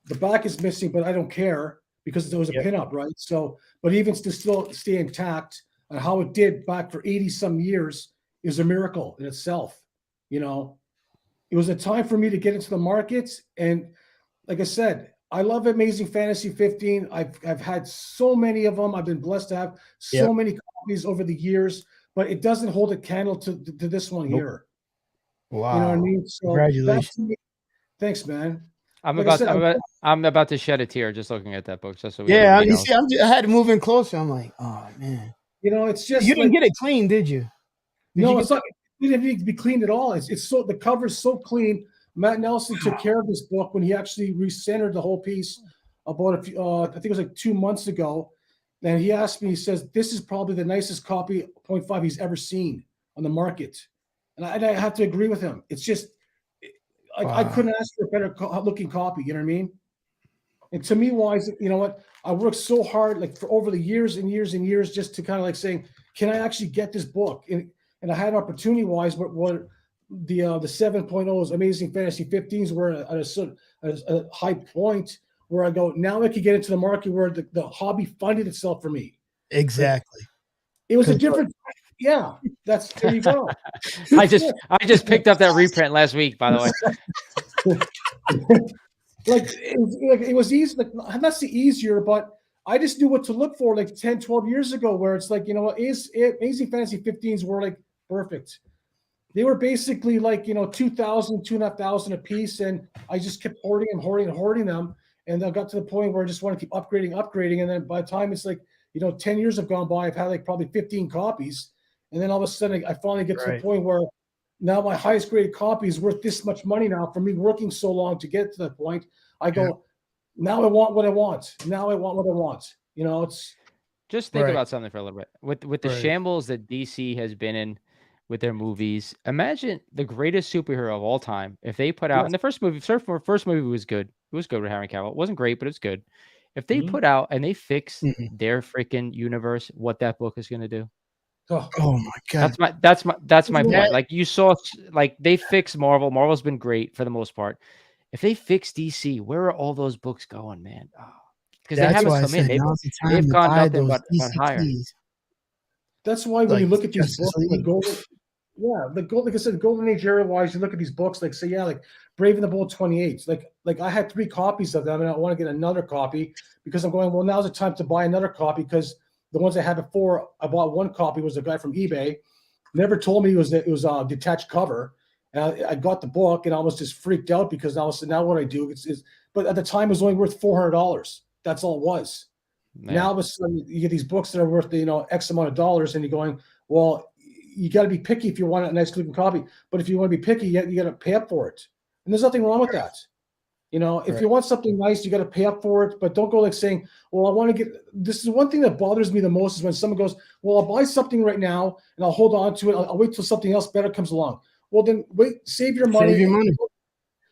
B: The back is missing, but I don't care because there was a
C: Yep.
B: pinup, right? So, but even to still stay intact and how it did back for 80 some years is a miracle in itself. You know, it was a time for me to get into the markets, and like I said, I love Amazing Fantasy 15. I've had so many of them. I've been blessed to have so
C: Yep.
B: many copies over the years, but it doesn't hold a candle to this one
C: Nope.
B: here.
C: Wow.
B: You know what I mean? So
C: Congratulations.
B: thanks, man.
A: I'm
B: Like I
A: about
B: said,
A: I'm about to shed a tear just looking at that book, just so
C: Yeah,
A: everybody
C: you
A: knows.
C: see, I had to move in closer. I'm like, oh man.
B: it's
C: You
B: just
C: didn't
B: like
C: get it clean, did you? Did
B: no,
C: you
B: it's not. It didn't need to be cleaned at all. It's so the cover's so clean. Matt Nelson took care of this book when he actually recentered the whole piece about I think it was like 2 months ago. And he asked me, he says, "This is probably the nicest copy 0.5 he's ever seen on the market," and I have to agree with him. It's just like I
C: Wow.
B: couldn't ask for a better looking copy. You know what I mean? And to me, wise, you know what? I worked so hard, like for over the years and years and years, just to kind of like saying, can I actually get this book? And I had an opportunity wise, what the 7.0s, Amazing Fantasy 15s were at a high point where I go, now I could get into the market where the hobby funded itself for me. Like,
C: Exactly.
B: it was a
C: 'Cause
B: different, yeah, there you go.
A: I just picked up that reprint last week, by the way.
B: It was easy, like not say easier, but I just knew what to look for like 10, 12 years ago, where it's like, you know what, Amazing Fantasy 15s were like perfect. They were basically like, 2,000, 2,500 a piece. And I just kept hoarding them. And I got to the point where I just want to keep upgrading. And then by the time it's like, 10 years have gone by, I've had like probably 15 copies. And then all of a sudden I finally get to the point where now my highest graded copy is worth this much money now for me working so long to get to that point. I go, now I want what I want. Now I want what I want. It's
A: Just think
C: Right.
A: about something for a little bit. With the
C: Right.
A: shambles that DC has been in with their movies, imagine the greatest superhero of all time if they put out, and the first movie was good. It was good with Henry Cavill. It wasn't great, but it's good. If they
B: Mhm.
A: put out and they fix
C: Mhm.
A: their freaking universe, what that book is gonna do.
B: oh,
C: Oh my God.
A: That's my
C: That-
A: point. Like you saw, like they fixed Marvel. Marvel's been great for the most part. If they fix DC, where are all those books going, man? Because they
C: That's
A: haven't
C: why I
A: come in.
C: said now's the time
A: They've
C: to
A: gone
C: buy
A: nothing
C: those
A: but higher.
C: DCTs.
B: that's why when
C: Like
B: you look at these
C: Justice
B: books, the
C: League.
B: golden, yeah, the gold, like I said, golden age era wise, you look at these books, like say, yeah, like Brave and the Bold 28. Like I had 3 copies of them, and I want to get another copy because I'm going, well, now's the time to buy another copy because the ones I had before, I bought 1 copy, was a guy from eBay, never told me it was a detached cover. And I got the book and I was just freaked out because now what I do is but at the time it was only worth $400. That's all it was.
A: Yeah.
B: Now all of a sudden you get these books that are worth X amount of dollars, and you're going, well, you got to be picky if you want a nice looking copy. But if you want to be picky, you got to pay up for it, and there's nothing wrong with that. If
C: Right.
B: you want something nice, you got to pay up for it. But don't go like saying, well, I want to get this. Is one thing that bothers me the most is when someone goes, well, I'll buy something right now and I'll hold on to it. I'll wait till something else better comes along. Well, then wait, save your money.
C: Save your money.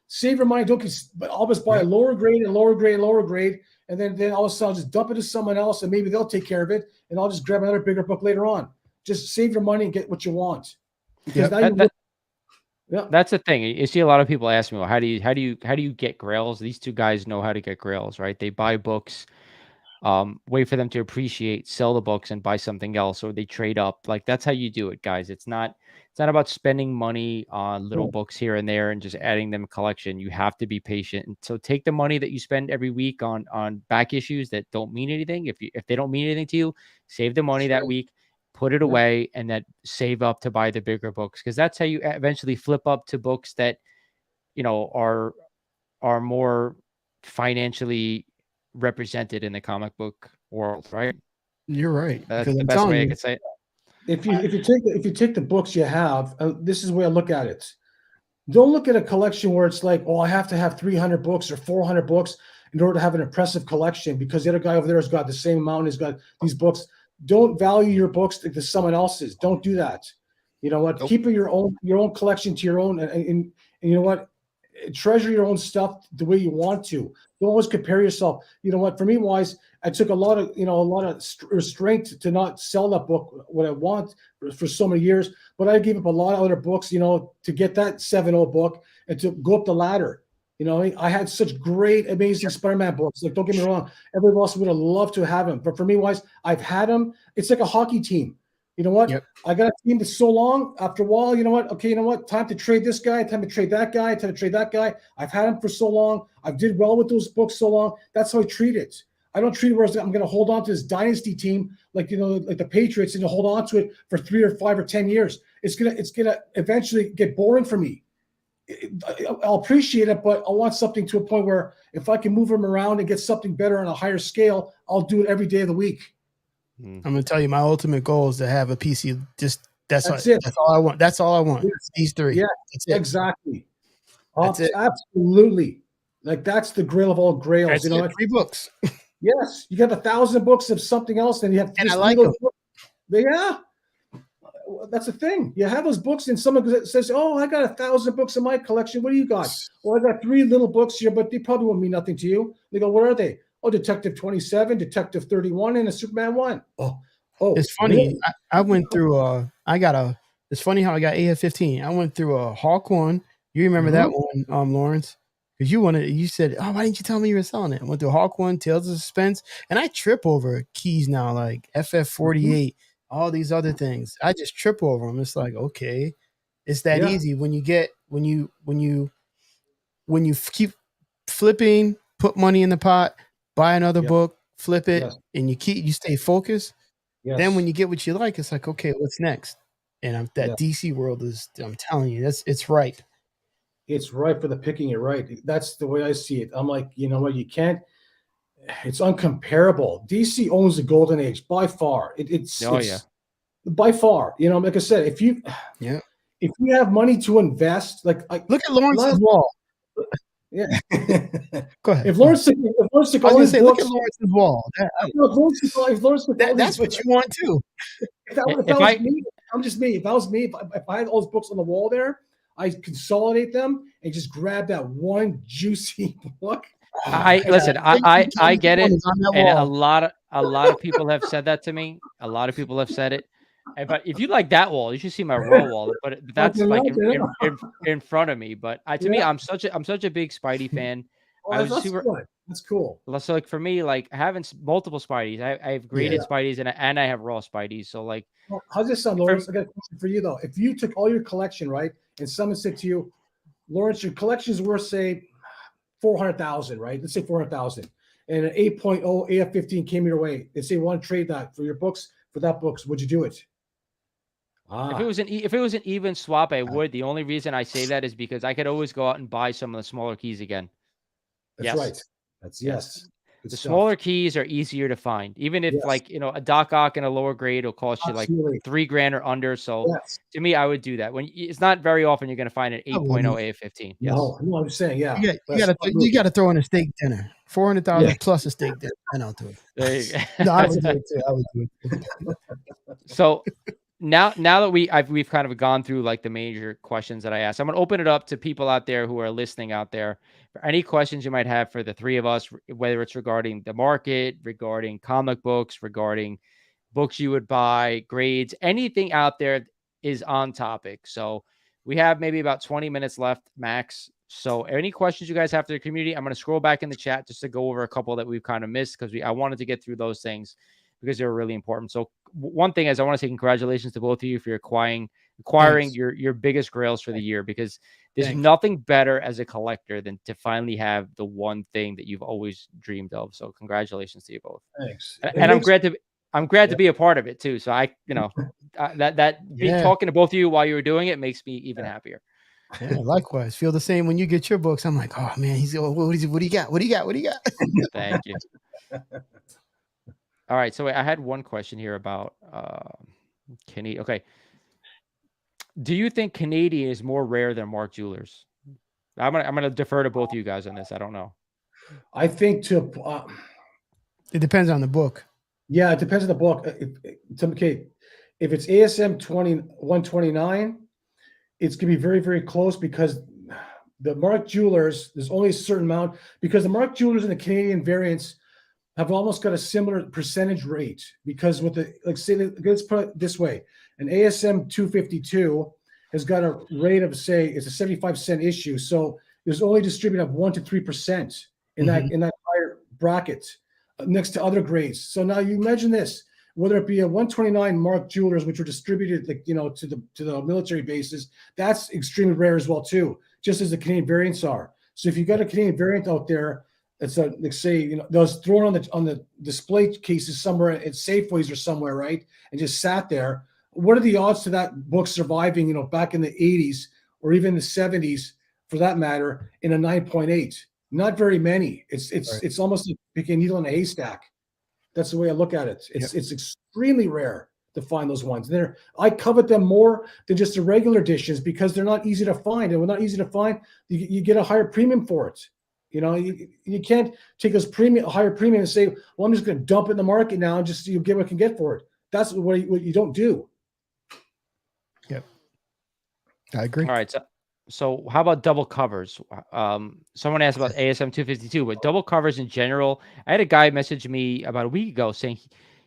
B: Save your money. Don't but always buy a lower grade and lower grade and lower grade. And then all of a sudden I'll just dump it to someone else and maybe they'll take care of it. And I'll just grab another bigger book later on. Just save your money and get what you want. Because now you yeah.
A: That's the thing. You see a lot of people ask me, well, how do you get grails? These two guys know how to get grails, right? They buy books, wait for them to appreciate, sell the books and buy something else, or they trade up. Like that's how you do it, guys. It's not about spending money on little books here and there and just adding them a collection. You have to be patient. And so take the money that you spend every week on back issues that don't mean anything. If they don't mean anything to you, save the money that week, put it away, and then save up to buy the bigger books, because that's how you eventually flip up to books that are more financially represented in the comic book world, right?
C: You're right.
A: That's
C: Because
A: the
C: I'm
A: best
C: telling
A: way I
C: you,
A: could say it.
B: If you take the books you have, this is the way I look at it. Don't look at a collection where it's like, oh, I have to have 300 books or 400 books in order to have an impressive collection because the other guy over there has got the same amount, has got these books. Don't value your books to someone else's. Don't do that. You know what?
C: Nope.
B: Keep your own collection to your own, and you know what? Treasure your own stuff the way you want to. Don't always compare yourself. You know what? For me, wise, I took a lot of restraint to not sell that book what I want for so many years. But I gave up a lot of other books, to get that 7.0 book and to go up the ladder. I had such great, amazing Spider-Man books. Like, don't get me wrong, everybody else would have loved to have them. But for me, wise, I've had them. It's like a hockey team. You know what?
C: Yep.
B: I got a team that's so long. After a while, you know what? Okay, you know what? Time to trade this guy. Time to trade that guy. Time to trade that guy. I've had him for so long. I did well with those books so long. That's how I treat it. I don't treat it where I'm going to hold on to this dynasty team like the Patriots and to hold on to it for 3 or 5 or 10 years. It's gonna eventually get boring for me. I'll appreciate it, but I want something to a point where if I can move them around and get something better on a higher scale, I'll do it every day of the week.
C: I'm going to tell you, my ultimate goal is to have a PC. That's
B: it.
C: That's all I want. That's all I want.
B: Yes.
C: These 3.
B: Yeah,
C: exactly.
B: That's it. Absolutely. Like, that's the grail of all grails.
C: That's 3 books.
B: Yes, you got 1,000 books of something else, and you have.
C: And I like them.
B: Yeah, that's the thing. You have those books, and someone says, "Oh, I got 1,000 books in my collection. What do you got?" Well, I got 3 little books here, but they probably won't mean nothing to you. They go, "What are they?" Oh, Detective 27, Detective 31, and a Superman 1. Oh,
C: it's funny.
B: Really?
C: I went through it's funny how I got AF-15. I went through a Hawk 1. You remember that one, Lawrence? Because you said, oh, why didn't you tell me you were selling it? I went through Hawk 1, Tales of Suspense, and I trip over keys now, like FF48, all these other things. I just trip over them. It's like, okay, it's that easy. When you keep flipping, put money in the pot, buy another book, flip it, and you stay focused.
B: Yes.
C: Then when you get what you like, it's like, okay, what's next? And that DC world I'm telling you, it's ripe.
B: It's ripe for the picking. You're right. That's the way I see it. I'm like, you know what? You can't. It's uncomparable. DC owns the golden age by far. It's by far. Like I said, if you have money to invest, like
C: look at Lawrence's wall.
B: Yeah.
C: Go ahead.
B: If Lawrence took all his books,
C: look at Lawrence's wall. That's what you want too.
B: If that was me, I'm just me. If that was me, if I had all those books on the wall there, I consolidate them and just grab that one juicy book.
A: I get it, and a lot of people have said that to me. A lot of people have said it. But if you like that wall, you should see my raw wall. But that's like in front of me. But to me, I'm such a big Spidey fan.
B: That's cool.
A: So like for me, like having multiple Spideys, I have graded Spideys and I have raw Spideys. So like,
B: how's this sound, Lawrence? I got a question for you though. If you took all your collection, right, and someone said to you, Lawrence, your collection is worth say 400,000, right? Let's say 400,000, and an 8.0 AF-15 came your way. They say want to trade that for your books for that books. Would you do it?
A: If it was an even swap, I would. The only reason I say that is because I could always go out and buy some of the smaller keys again.
B: That's right. That's yes.
A: The smaller keys are easier to find, even if like a Doc Ock and a lower grade will cost you like $3,000 or under. So to me, I would do that. When it's not very often you're going to find an 8.0 AF-15. Yes.
B: No, I'm saying
C: you got to throw in a steak dinner. 400,000 plus a steak dinner. And I'll do it.
A: There you go.
C: No, I would do it too. I would do it.
A: So now that we've kind of gone through like the major questions that I asked, I'm going to open it up to people out there who are listening out there for any questions you might have for the 3 of us, whether it's regarding the market, regarding comic books, regarding books you would buy, grades, anything out there is on topic. So we have maybe about 20 minutes left max. So any questions you guys have for the community, I'm going to scroll back in the chat just to go over a couple that we've kind of missed because I wanted to get through those things because they're really important. So one thing is I want to say congratulations to both of you for acquiring your biggest grails for the year, because there's nothing better as a collector than to finally have the one thing that you've always dreamed of. So congratulations to you both.
B: Thanks.
A: And I'm glad to be a part of it too. So talking to both of you while you were doing it makes me even happier.
C: Yeah, likewise. Feel the same when you get your books. I'm like, oh man, what do you got? What do you got? What do you got?
A: Thank you. All right. So wait, I had one question here about Canadian. Okay. Do you think Canadian is more rare than Mark Jewelers? I'm gonna defer to both of you guys on this. I don't know.
B: I think
C: It depends on the book.
B: yeah, it depends on the book. Okay, if it's ASM 129, it's gonna be very, very close because the Mark Jewelers, there's only a certain amount because the Mark Jewelers and the Canadian variants have almost got a similar percentage rate because with the let's put it this way, an ASM 252 has got a rate of say it's a 75-cent issue, so there's only distributed of 1 to 3% in that higher bracket next to other grades. So now you imagine this, whether it be a 129 Mark Jewelers, which are distributed to the military bases, that's extremely rare as well too, just as the Canadian variants are. So if you got a Canadian variant out there, it's like say that was thrown on the display cases somewhere at Safeways or somewhere, right, and just sat there. What are the odds to that book surviving? Back in the 80s or even the 70s, for that matter, in a 9.8? Not very many. It's almost like picking a needle in a haystack. That's the way I look at it. It's extremely rare to find those ones. I covet them more than just the regular editions because they're not easy to find, and when not easy to find, you get a higher premium for it. You can't take this higher premium and say, well, I'm just going to dump it in the market now and just get what I can get for it. That's what you don't do.
C: Yep. I agree.
A: All right. So how about double covers? Someone asked about ASM 252, but double covers in general. I had a guy message me about a week ago saying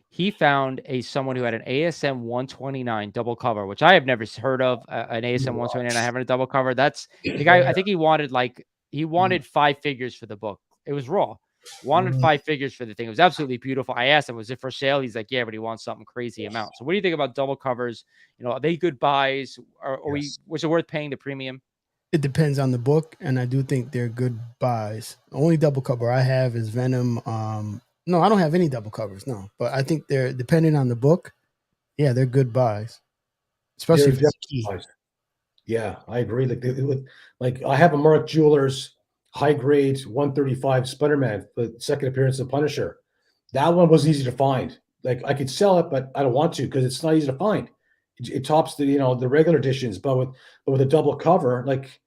A: he found someone who had an ASM 129 double cover, which I have never heard of. An ASM 129 having a double cover. That's the guy. I think he wanted 5 figures for the book. It was raw. Wanted 5 figures for the thing. It was absolutely beautiful. I asked him, was it for sale? He's like, yeah, but he wants something crazy amount. So what do you think about double covers? Are they good buys? Was it worth paying the premium?
C: It depends on the book, and I do think they're good buys. The only double cover I have is Venom. No, I don't have any double covers, no. But I think they're depending on the book. Yeah, they're good buys, especially if it's key.
B: Yeah, I agree. Like I have a Mark Jewelers high grade 135 Spider-Man, the second appearance of Punisher. That one was easy to find. Like I could sell it, but I don't want to because it's not easy to find. It tops the the regular editions, but with a double cover, like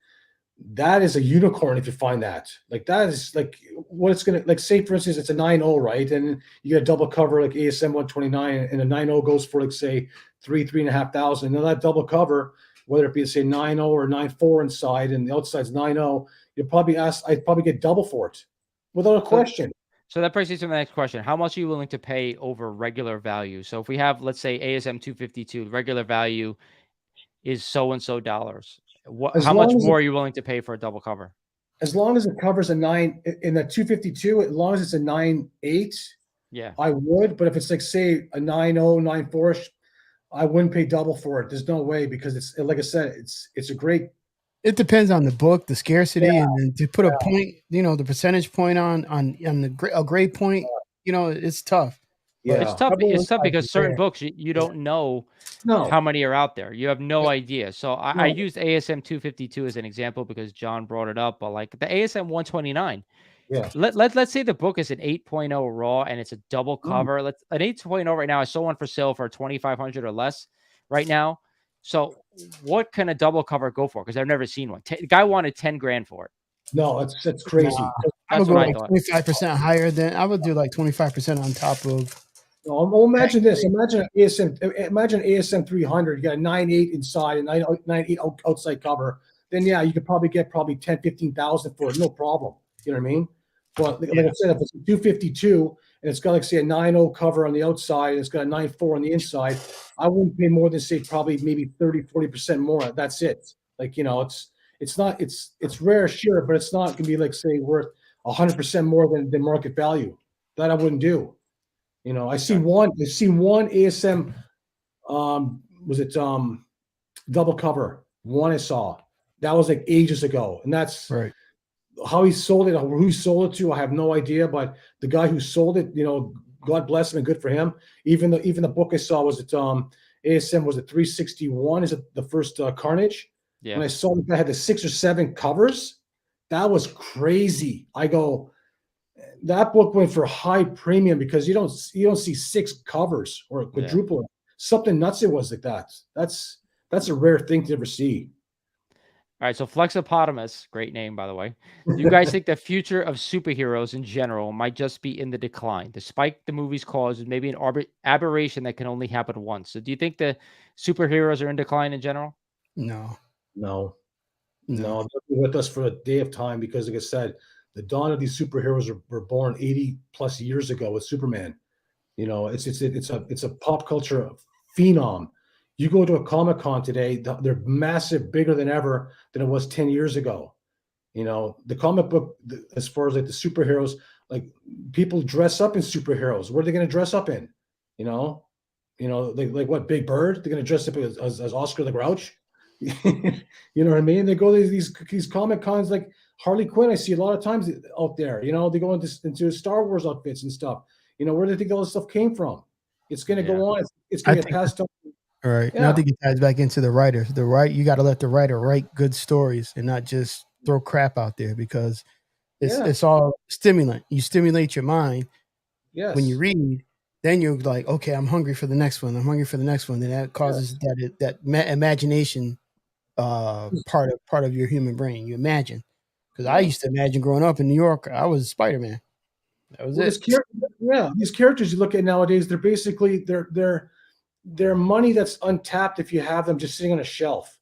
B: that is a unicorn if you find that. Like that is like what it's gonna like. Say for instance, it's a 9.0, right? And you get a double cover like ASM 129, and a 9.0 goes for like say $3,500. Now that double cover, whether it be say 9.0 or 9.4 inside, and the outside's 9.0, I'd probably get double for it, without a question.
A: So that brings me to the next question. How much are you willing to pay over regular value? So if we have, let's say, ASM 252, regular value is so-and-so dollars. How much more are you willing to pay for a double cover?
B: As long as it covers a 9 in the 252, as long as it's a 9.8,
A: yeah,
B: I would. But if it's like say a 9.0, 9.4, I wouldn't pay double for it. There's no way because it's like I said, it's a great.
C: It depends on the book, the scarcity, and then to put a point, the percentage point on a grade point, it's tough.
B: Yeah,
A: it's tough. It's tough because certain books you don't know how many are out there. You have no idea. So I used ASM 252 as an example because John brought it up. But like the ASM 129, let's say the book is an 8.0 raw and it's a double cover. An 8.0 right now. I saw one for sale for 2,500 or less right now. So what can a double cover go for? Because I've never seen one. The guy wanted 10 grand for it.
B: No, that's crazy.
C: I would go like 25% higher than I would do like 25% on top of.
B: Well, imagine this. Imagine ASM 300. You got a 9.8 inside and 9.8 outside cover. Then you could probably get 10, 15,000 for it, no problem. You know what I mean? But like I said, if it's a 252 and it's got like say a 9.0 cover on the outside and it's got a 9.4 on the inside, I wouldn't pay more than say probably maybe 30-40% more. That's it. Like it's rare, sure, but it's not gonna be like say worth 100% more than market value. That I wouldn't do. I see one ASM was it double cover. One I saw. That was like ages ago. And that's
C: right.
B: How he sold it, who he sold it to, I have no idea. But the guy who sold it, God bless him and good for him. Even the book I saw was ASM was it 361? Is it the first Carnage?
A: Yeah.
B: When I saw that had the 6 or 7 covers, that was crazy. I go, that book went for high premium because you don't see 6 covers or a
A: Yeah.
B: quadruple. Something nuts it was like that. That's a rare thing to ever see.
A: All right, so Flexopotamus, great name by the way. Do you guys think the future of superheroes in general might just be in the decline, despite the movies caused maybe an aberration that can only happen once? So, do you think the superheroes are in decline in general?
C: No,
B: No,
C: no.
B: no, they'll be with us for a day of time because, like I said, the dawn of these superheroes were born 80 plus years ago with Superman. You know, it's a pop culture phenom. You go to a Comic Con today, they're massive, bigger than ever than it was 10 years ago. You know, the comic book, as far as like the superheroes, like people dress up in superheroes. What are they going to dress up in? You know, like what, Big Bird? They're going to dress up as Oscar the Grouch. You know what I mean? They go to these Comic Cons like Harley Quinn. I see a lot of times out there. You know, they go into Star Wars outfits and stuff. You know, where do they think all this stuff came from? It's going to
A: Yeah.
B: go on. It's
C: I
B: going to get
C: think
B: passed on.
C: all right. And I
B: Yeah.
C: think it ties back into the writer. You got to let the writer write good stories and not just throw crap out there because
B: Yeah.
C: it's all stimulant. You stimulate your mind when you
B: Yes.
C: read, then you're like, okay, I'm hungry for the next one. I'm hungry for the next one. Then that causes
B: Yes.
C: imagination part of your human brain. You imagine. Because I
B: Yeah.
C: used to imagine growing up in New York, I was Spider-Man. That was
B: Well,
C: it.
B: these characters you look at nowadays, they're basically they're money that's untapped if you have them just sitting on a shelf.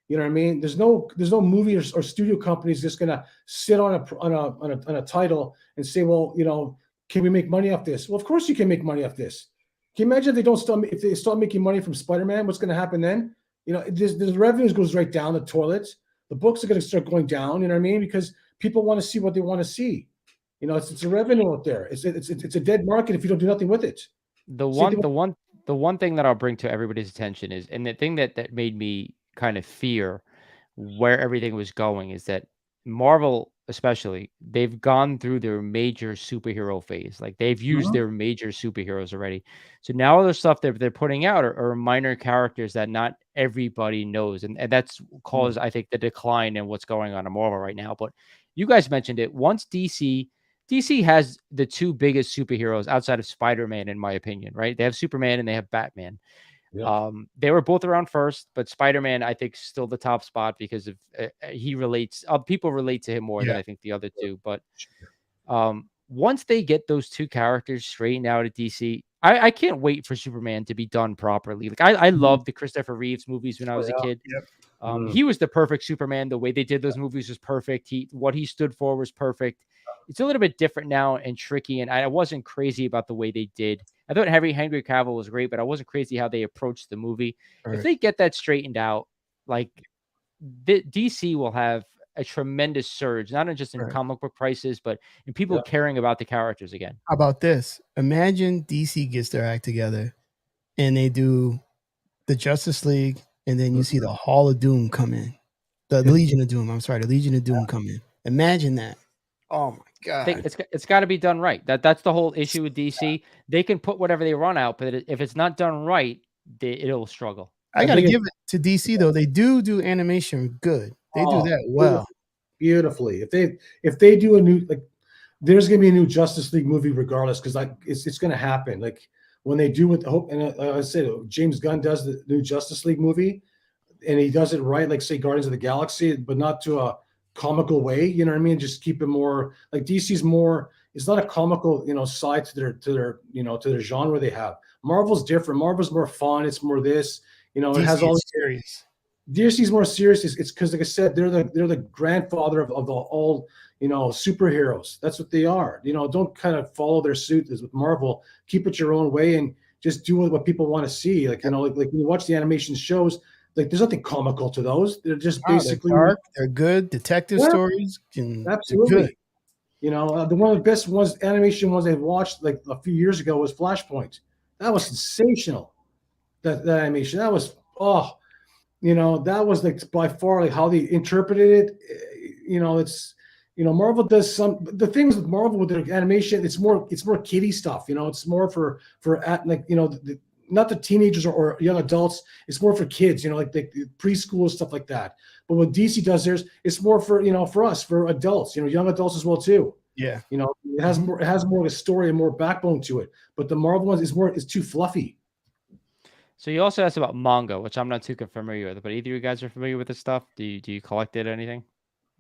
B: You know what I mean? There's no movie or studio companies just gonna sit on a title and say, well, you know, can we make money off this? Well, of course you can make money off this. Can you imagine if they start making money from Spider-Man? What's going to happen then? You know, the revenues goes right down the toilet. The books are going to start going down. You know what I mean? Because people want to see what they want to see. You know, it's a revenue out there. It's a dead market if you don't do nothing with it.
A: The
B: Same
A: one
B: thing.
A: the one the one thing that I'll bring to everybody's attention is, and the thing that made me kind of fear where everything was going, is that Marvel, especially, they've gone through their major superhero phase. Like, they've used
B: Mhm.
A: their major superheroes already. So now all the stuff that they're putting out are minor characters that not everybody knows, and that's
B: Mhm.
A: caused, I think, the decline in what's going on in Marvel right now. But you guys mentioned it. Once DC has the 2 biggest superheroes outside of Spider-Man, in my opinion, right? They have Superman and they have Batman.
B: Yeah.
A: They were both around first, but Spider-Man, I think, still the top spot because of he relates. People relate to him more than
C: Yeah.
A: I think the other two. But once they get those 2 characters straightened out at DC, I can't wait for Superman to be done properly. Like, I
B: Mhm.
A: loved the Christopher Reeves movies when I
B: Oh
A: was a
B: yeah.
A: kid.
C: Yep.
B: Mm.
A: He was the perfect Superman. The way they did those movies was perfect. What he stood for was perfect. It's a little bit different now and tricky, and I wasn't crazy about the way they did. I thought Henry Cavill was great, but I wasn't crazy how they approached the movie.
C: All
A: If
C: right.
A: they get that straightened out, like, DC will have a tremendous surge, not just in
C: All right.
A: comic book prices, but in people
B: Yeah.
A: caring about the characters again.
C: How about this? Imagine DC gets their act together and they do the Justice League, and then you see the Hall of Doom come in. The Legion of Doom. I'm sorry, the Legion of Doom come in. Imagine that. Oh my
A: Think
C: god.
A: it's got to be done right. That's the whole issue with DC. They can put whatever they run out, but if it's not done right, it'll struggle.
C: I
B: I
C: got to
B: think it's
C: give it to DC though. They do animation good. They do that well.
B: beautifully. If they do a new, like, there's gonna be a new Justice League movie regardless, because like it's gonna happen. Like when they do with hope, and I said James Gunn does the new Justice League movie, and he does it right, like say Guardians of the Galaxy, but not to a comical way. You know what I mean? Just keep it more like DC's more. It's not a comical, side to their genre they have. Marvel's different. Marvel's more fun. It's more this. It has
C: DC
B: all.
C: is serious.
B: DC's more serious. It's because, like I said, they're the grandfather of the all superheroes. That's what they are. Don't kind of follow their suit as with Marvel. Keep it your own way and just do what people want to see. Like like when you watch the animation shows, like there's nothing comical to those. They're just
C: Oh, they're
B: basically,
C: dark. They're good. Detective
B: yeah,
C: stories. And they're good.
B: absolutely. The one of the best ones, animation ones I've watched like a few years ago was Flashpoint. That was sensational. That animation. That was that was like by far like how they interpreted it. It's Marvel does some the things with Marvel with their animation. It's more kiddie stuff. It's more like not the teenagers or young adults. It's more for kids. Like the preschool stuff like that. But what DC does, it's more for for us, for adults, young adults as well too.
C: Yeah.
B: It has more of a story and more backbone to it. But the Marvel ones is too fluffy.
A: So you also asked about manga, which I'm not too familiar with, but either of you guys are familiar with this stuff? Do you collect it or anything?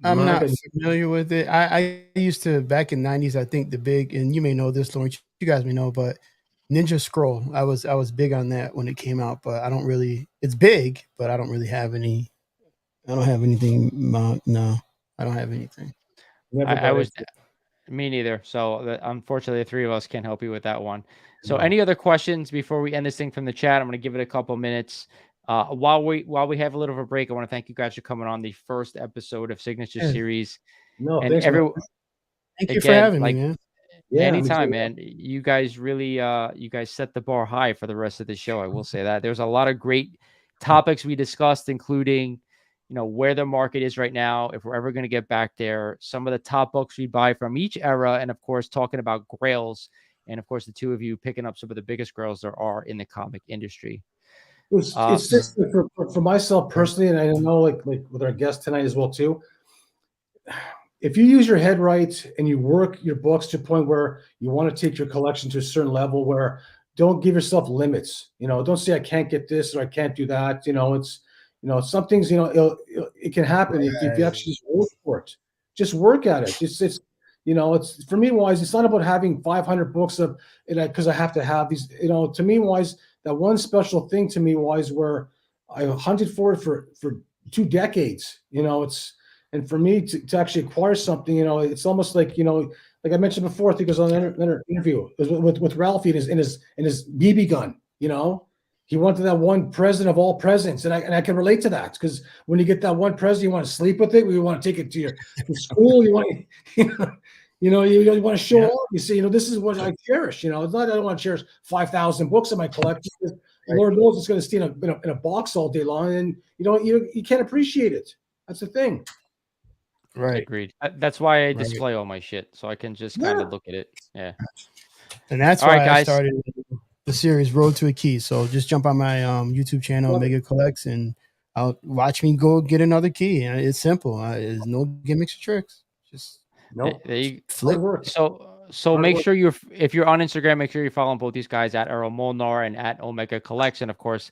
C: I'm not
B: Manga.
C: familiar with it. I used to, back in the 90s, I think the big, and you may know this, Lauren, you guys may know, but Ninja Scroll, I was big on that when it came out, but I don't really, it's big, but I don't really have any, I don't have anything. No, I don't have anything.
B: Never
A: I
B: got
A: was
B: into it.
A: Me neither. So unfortunately, the three of us can't help you with that one. So
B: No.
A: any other questions before we end this thing from the chat? I'm going to give it a couple minutes. While we have a little of a break, I want to thank you guys for coming on the first episode of Signature
C: Yeah.
A: Series.
B: No,
A: And
B: thanks, man.
C: Thank you for
A: again,
C: having
A: like
C: me, man.
B: Yeah, me
A: anytime,
B: too.
A: man. You guys really you guys set the bar high for the rest of the show. I will say that. There's a lot of great topics we discussed, including where the market is right now, if we're ever going to get back there, some of the top books we buy from each era, and of course talking about grails, and of course the two of you picking up some of the biggest grails there are in the comic industry.
B: It's just for myself personally, and I know like with our guest tonight as well too. If you use your head right and you work your books to a point where you want to take your collection to a certain level, where don't give yourself limits. Don't say I can't get this or I can't do that. It's some things it can happen if you actually just work for it. Just work at it. It's for me wise. It's not about having 500 books of because I have to have these. To me wise, that one special thing to me wise where I hunted for it for 2 decades. And for me to actually acquire something, it's almost like like I mentioned before. I think it was on an interview with Ralphie and his BB gun. He wanted that one present of all presents, and I can relate to that because when you get that one present, you want to sleep with it. You want to take it to school. You want you want to show off. You see, this is what I cherish. It's not I don't want to cherish 5,000 books in my collection. Lord knows it's going to stay in a box all day long, and you can't appreciate it. That's the thing.
C: Right.
A: Agreed. That's why I display all my shit, so I can just kind of look at it. Yeah.
C: And that's
A: all
C: why
A: right,
C: I
A: guys.
C: started the series Road to a Key. So just jump on my YouTube channel, Omega Collects, and I'll watch me go get another key. And it's simple. There's no gimmicks or tricks. Just
A: flip. So make sure if you're on Instagram, make sure you're following both these guys at Erol Molnar and at Omega Collects, and of course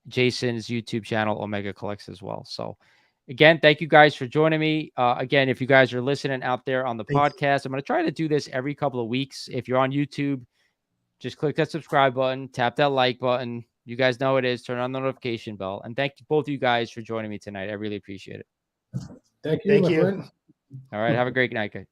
A: Jason's YouTube channel Omega Collects as well. So again, thank you guys for joining me. Again, if you guys are listening out there on the podcast, I'm going to try to do this every couple of weeks. If you're on YouTube, just click that subscribe button, tap that like button. You guys know it is. Turn on the notification bell. And thank you both of you guys for joining me tonight. I really appreciate it.
B: Thank you, my friend.
A: All right. Have a great night, guys.